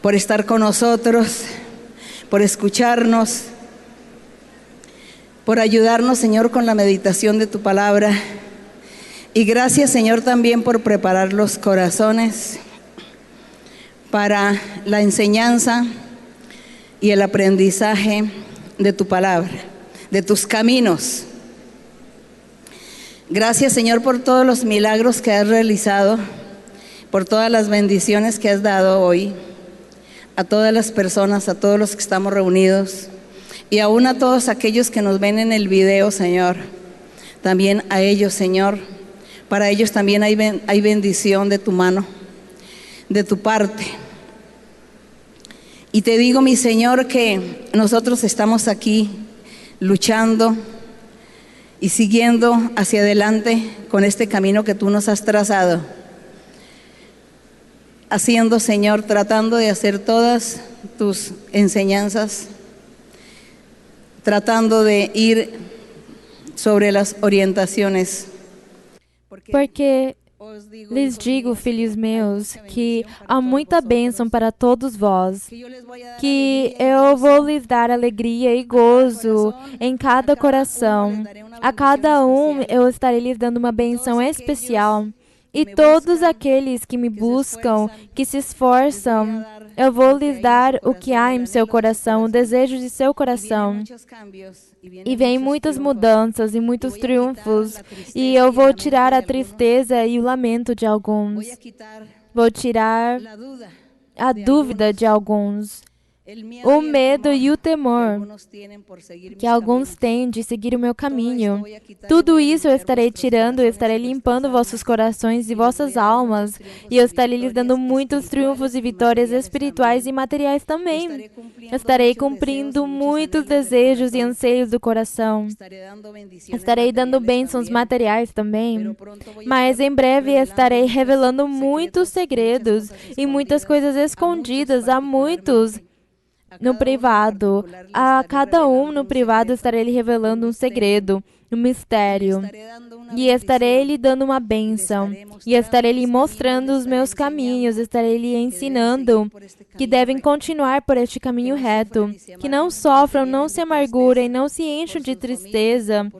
por estar con nosotros, por escucharnos, por ayudarnos, Señor, con la meditación de tu palabra. Y gracias, Señor, también por preparar los corazones para la enseñanza y el aprendizaje de tu palabra, de tus caminos. Gracias, Señor, por todos los milagros que has realizado, por todas las bendiciones que has dado hoy a todas las personas, a todos los que estamos reunidos y aún a todos aquellos que nos ven en el video, Señor. También a ellos, Señor, para ellos también hay bendición de tu mano, de tu parte. Y te digo, mi Señor, que nosotros estamos aquí luchando y siguiendo hacia adelante con este camino que tú nos has trazado. Haciendo, Señor, tratando de hacer todas tus enseñanzas, tratando de ir sobre las orientaciones. Porque lhes digo, filhos meus, que há muita bênção para todos vós, que eu vou lhes dar alegria e gozo em cada coração. A cada um eu estarei lhes dando uma bênção especial. E todos aqueles que me buscam, que se esforçam, eu vou lhes dar o que há em seu coração, o desejo de seu coração. E vem muitas mudanças e muitos triunfos, e eu vou tirar a tristeza e o lamento de alguns. Vou tirar a dúvida de alguns. O medo e o temor que alguns têm de seguir o meu caminho. Tudo isso eu estarei tirando, eu estarei limpando vossos corações e vossas almas, e eu estarei lhes dando muitos triunfos e vitórias espirituais e materiais também. Eu estarei cumprindo muitos desejos e anseios do coração. Estarei dando bênçãos materiais também, mas em breve estarei revelando muitos segredos e muitas coisas escondidas a muitos no privado. A cada um no privado estarei lhe revelando um segredo, um mistério. E estarei lhe dando uma bênção. E estarei lhe mostrando os meus caminhos. Estarei lhe ensinando que devem continuar por este caminho reto. Que não sofram, não se amargurem, não se encham de tristeza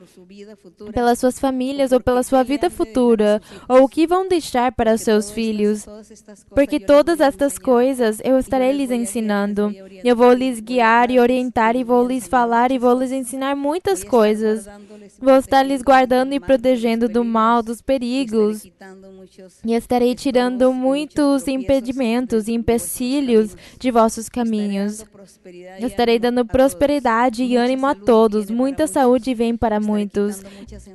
pelas suas famílias ou pela sua vida futura, ou o que vão deixar para os seus filhos. Porque todas estas coisas eu estarei lhes ensinando. Eu vou lhes guiar e orientar, e vou lhes falar, e vou lhes ensinar muitas coisas. Vou estar lhes guardando e protegendo do mal, dos perigos. E estarei tirando muitos impedimentos e empecilhos de vossos caminhos. Estarei dando prosperidade e ânimo a todos. Muita saúde vem para muitos.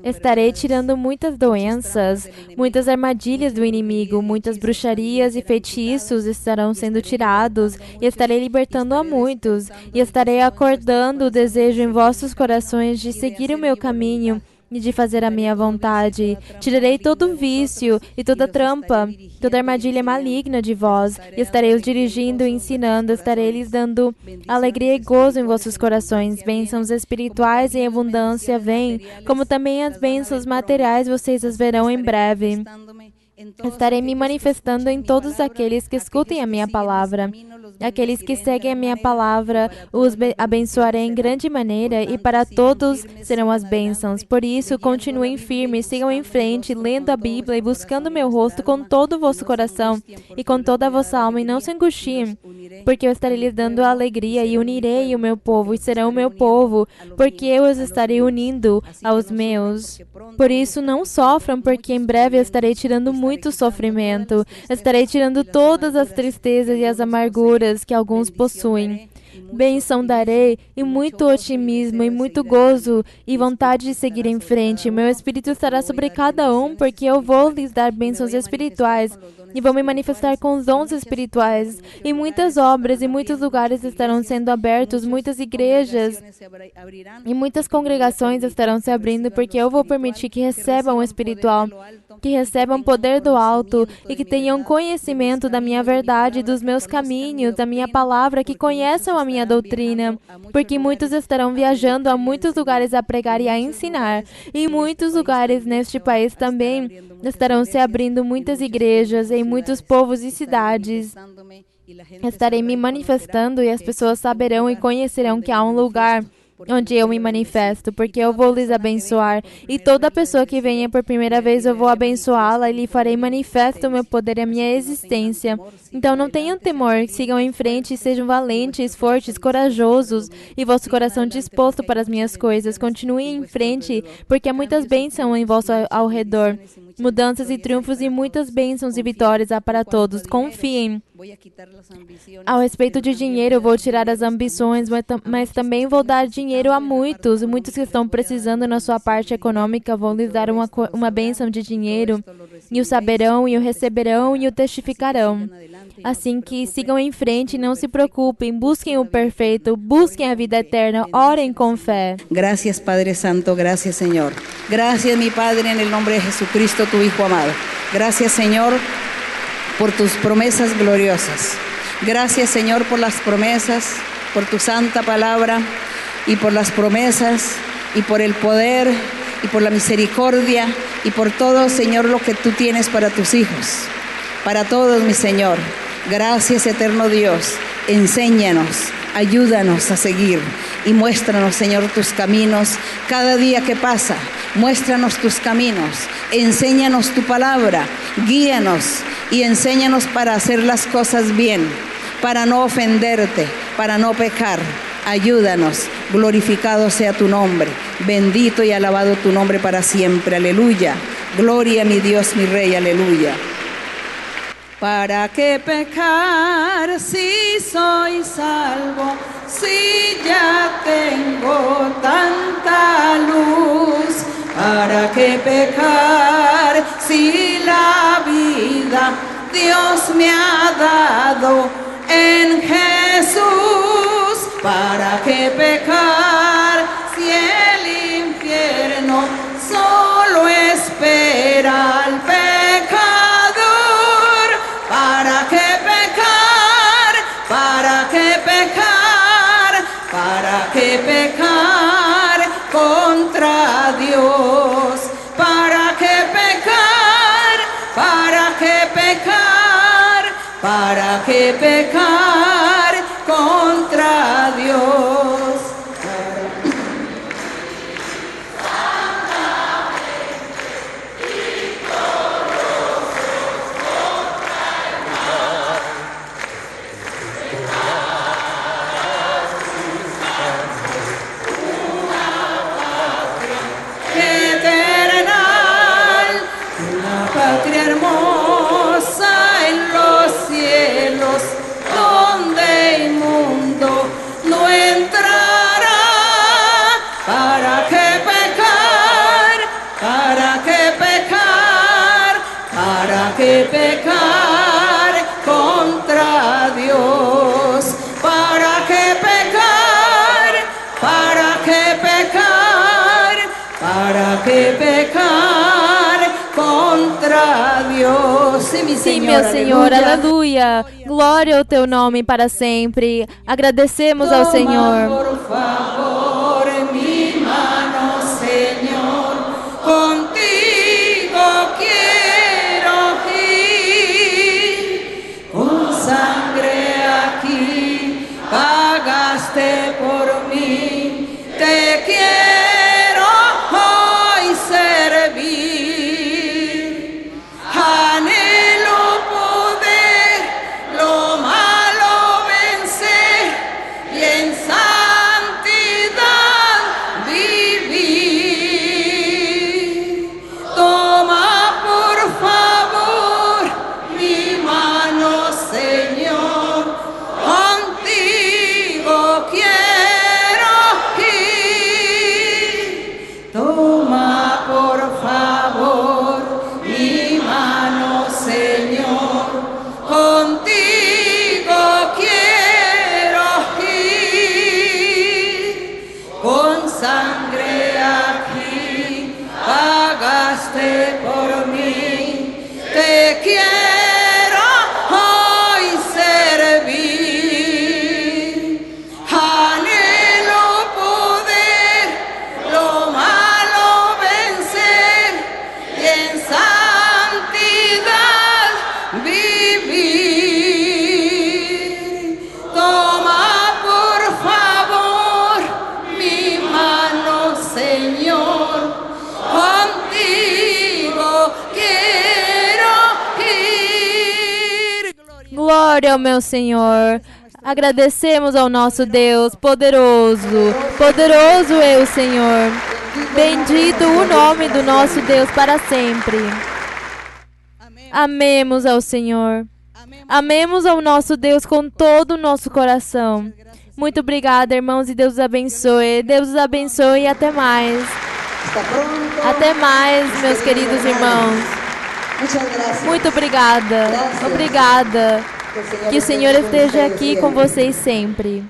Estarei tirando muitas doenças, muitas armadilhas do inimigo, muitas bruxarias e feitiços estarão sendo tirados. E estarei libertando a muitos. E estarei acordando o desejo em vossos corações de seguir o meu caminho e de fazer a minha vontade. Tirarei todo vício e toda trampa, toda armadilha maligna de vós, e estarei os dirigindo e ensinando, estarei lhes dando alegria e gozo em vossos corações. Bênçãos espirituais em abundância vêm, como também as bênçãos materiais vocês as verão em breve. Estarei me manifestando em todos aqueles que escutem a minha palavra. Aqueles que seguem a minha palavra, os abençoarei em grande maneira, e para todos serão as bênçãos. Por isso, continuem firmes, sigam em frente, lendo a Bíblia e buscando meu rosto com todo o vosso coração e com toda a vossa alma, e não se angustiem, porque eu estarei lhes dando alegria, e unirei o meu povo, e serão o meu povo, porque eu os estarei unindo aos meus. Por isso, não sofram, porque em breve eu estarei tirando muito sofrimento, estarei tirando todas as tristezas e as amarguras que alguns possuem. Bênção darei, e muito otimismo, e muito gozo, e vontade de seguir em frente. Meu Espírito estará sobre cada um, porque eu vou lhes dar bênçãos espirituais, e vou me manifestar com os dons espirituais. E muitas obras e muitos lugares estarão sendo abertos, muitas igrejas e muitas congregações estarão se abrindo, porque eu vou permitir que recebam o espiritual, que recebam poder do alto, e que tenham conhecimento da minha verdade, dos meus caminhos, da minha palavra, que conheçam a minha doutrina, porque muitos estarão viajando a muitos lugares a pregar e a ensinar, e em muitos lugares neste país também estarão se abrindo muitas igrejas em muitos povos e cidades. Estarei me manifestando e as pessoas saberão e conhecerão que há um lugar onde eu me manifesto, porque eu vou lhes abençoar, e toda pessoa que venha por primeira vez eu vou abençoá-la e lhe farei manifesto o meu poder e a minha existência. Então não tenham temor, sigam em frente, sejam valentes, fortes, corajosos, e vosso coração disposto para as minhas coisas. Continuem em frente, porque há muitas bênçãos em vosso ao redor, mudanças e triunfos e muitas bênçãos e vitórias há para todos. Confiem. Ao respeito de dinheiro, eu vou tirar as ambições, mas também vou dar dinheiro a muitos. Muitos que estão precisando na sua parte econômica, vou lhes dar uma bênção de dinheiro, e o saberão, e o receberão, e o testificarão. Assim que sigam em frente, não se preocupem, busquem o perfeito, busquem a vida eterna, orem com fé. Gracias, Padre Santo, gracias, Señor. Gracias, mi Padre, en el nombre de Jesucristo, tu Hijo amado. Gracias, Señor, por tus promesas gloriosas. Gracias, Señor, por las promesas, por tu santa palabra, y por las promesas, y por el poder, y por la misericordia, y por todo, Señor, lo que tú tienes para tus hijos, para todos, mi Señor. Gracias, eterno Dios. Enséñanos, ayúdanos a seguir, y muéstranos, Señor, tus caminos cada día que pasa. Muéstranos tus caminos, enséñanos tu palabra, guíanos y enséñanos para hacer las cosas bien, para no ofenderte, para no pecar. Ayúdanos, glorificado sea tu nombre, bendito y alabado tu nombre para siempre, aleluya. Gloria a mi Dios, mi Rey, aleluya. ¿Para qué pecar si soy salvo, si ya tengo tanta luz? ¿Para qué pecar si la vida Dios me ha dado en Jesús? ¿Para qué pecar si el infierno solo espera al pecador? ¿Para qué pecar? ¿Para qué pecar? ¿Para qué pecar contra Dios? ¿Para qué pecar? ¿Para qué pecar? ¿Para qué pecar contra Dios? Patria hermosa en los cielos, donde inmundo no entrará. ¿Para qué pecar? ¿Para qué pecar? ¿Para qué pecar contra Dios? ¿Para qué pecar? ¿Para qué pecar? ¿Para qué pecar contra Deus? Sim, meu Senhor, aleluia. Glória ao teu nome para sempre. Agradecemos ao Senhor. Por favor, mi mano, Señor, contigo quiero ir. Con sangre aquí pagaste por mí. Te quiero hoy servir. Anhelo poder lo malo vencer y en santidad vivir. Toma por favor mi mano, Señor, contigo quiero ir. Toma por favor mi mano, Señor, contigo quiero ir. Con sangre aquí pagaste por mí. Te quiero hoy servir. Glória ao meu Senhor. Agradecemos ao nosso Deus poderoso. Poderoso é o Senhor. Bendito o nome do nosso Deus para sempre. Amemos ao Senhor. Amemos ao nosso Deus com todo o nosso coração. Muito obrigada, irmãos, e Deus os abençoe. Deus os abençoe e até mais. Até mais, meus queridos irmãos. Muito obrigada. Obrigada. Que o Senhor esteja aqui com vocês sempre.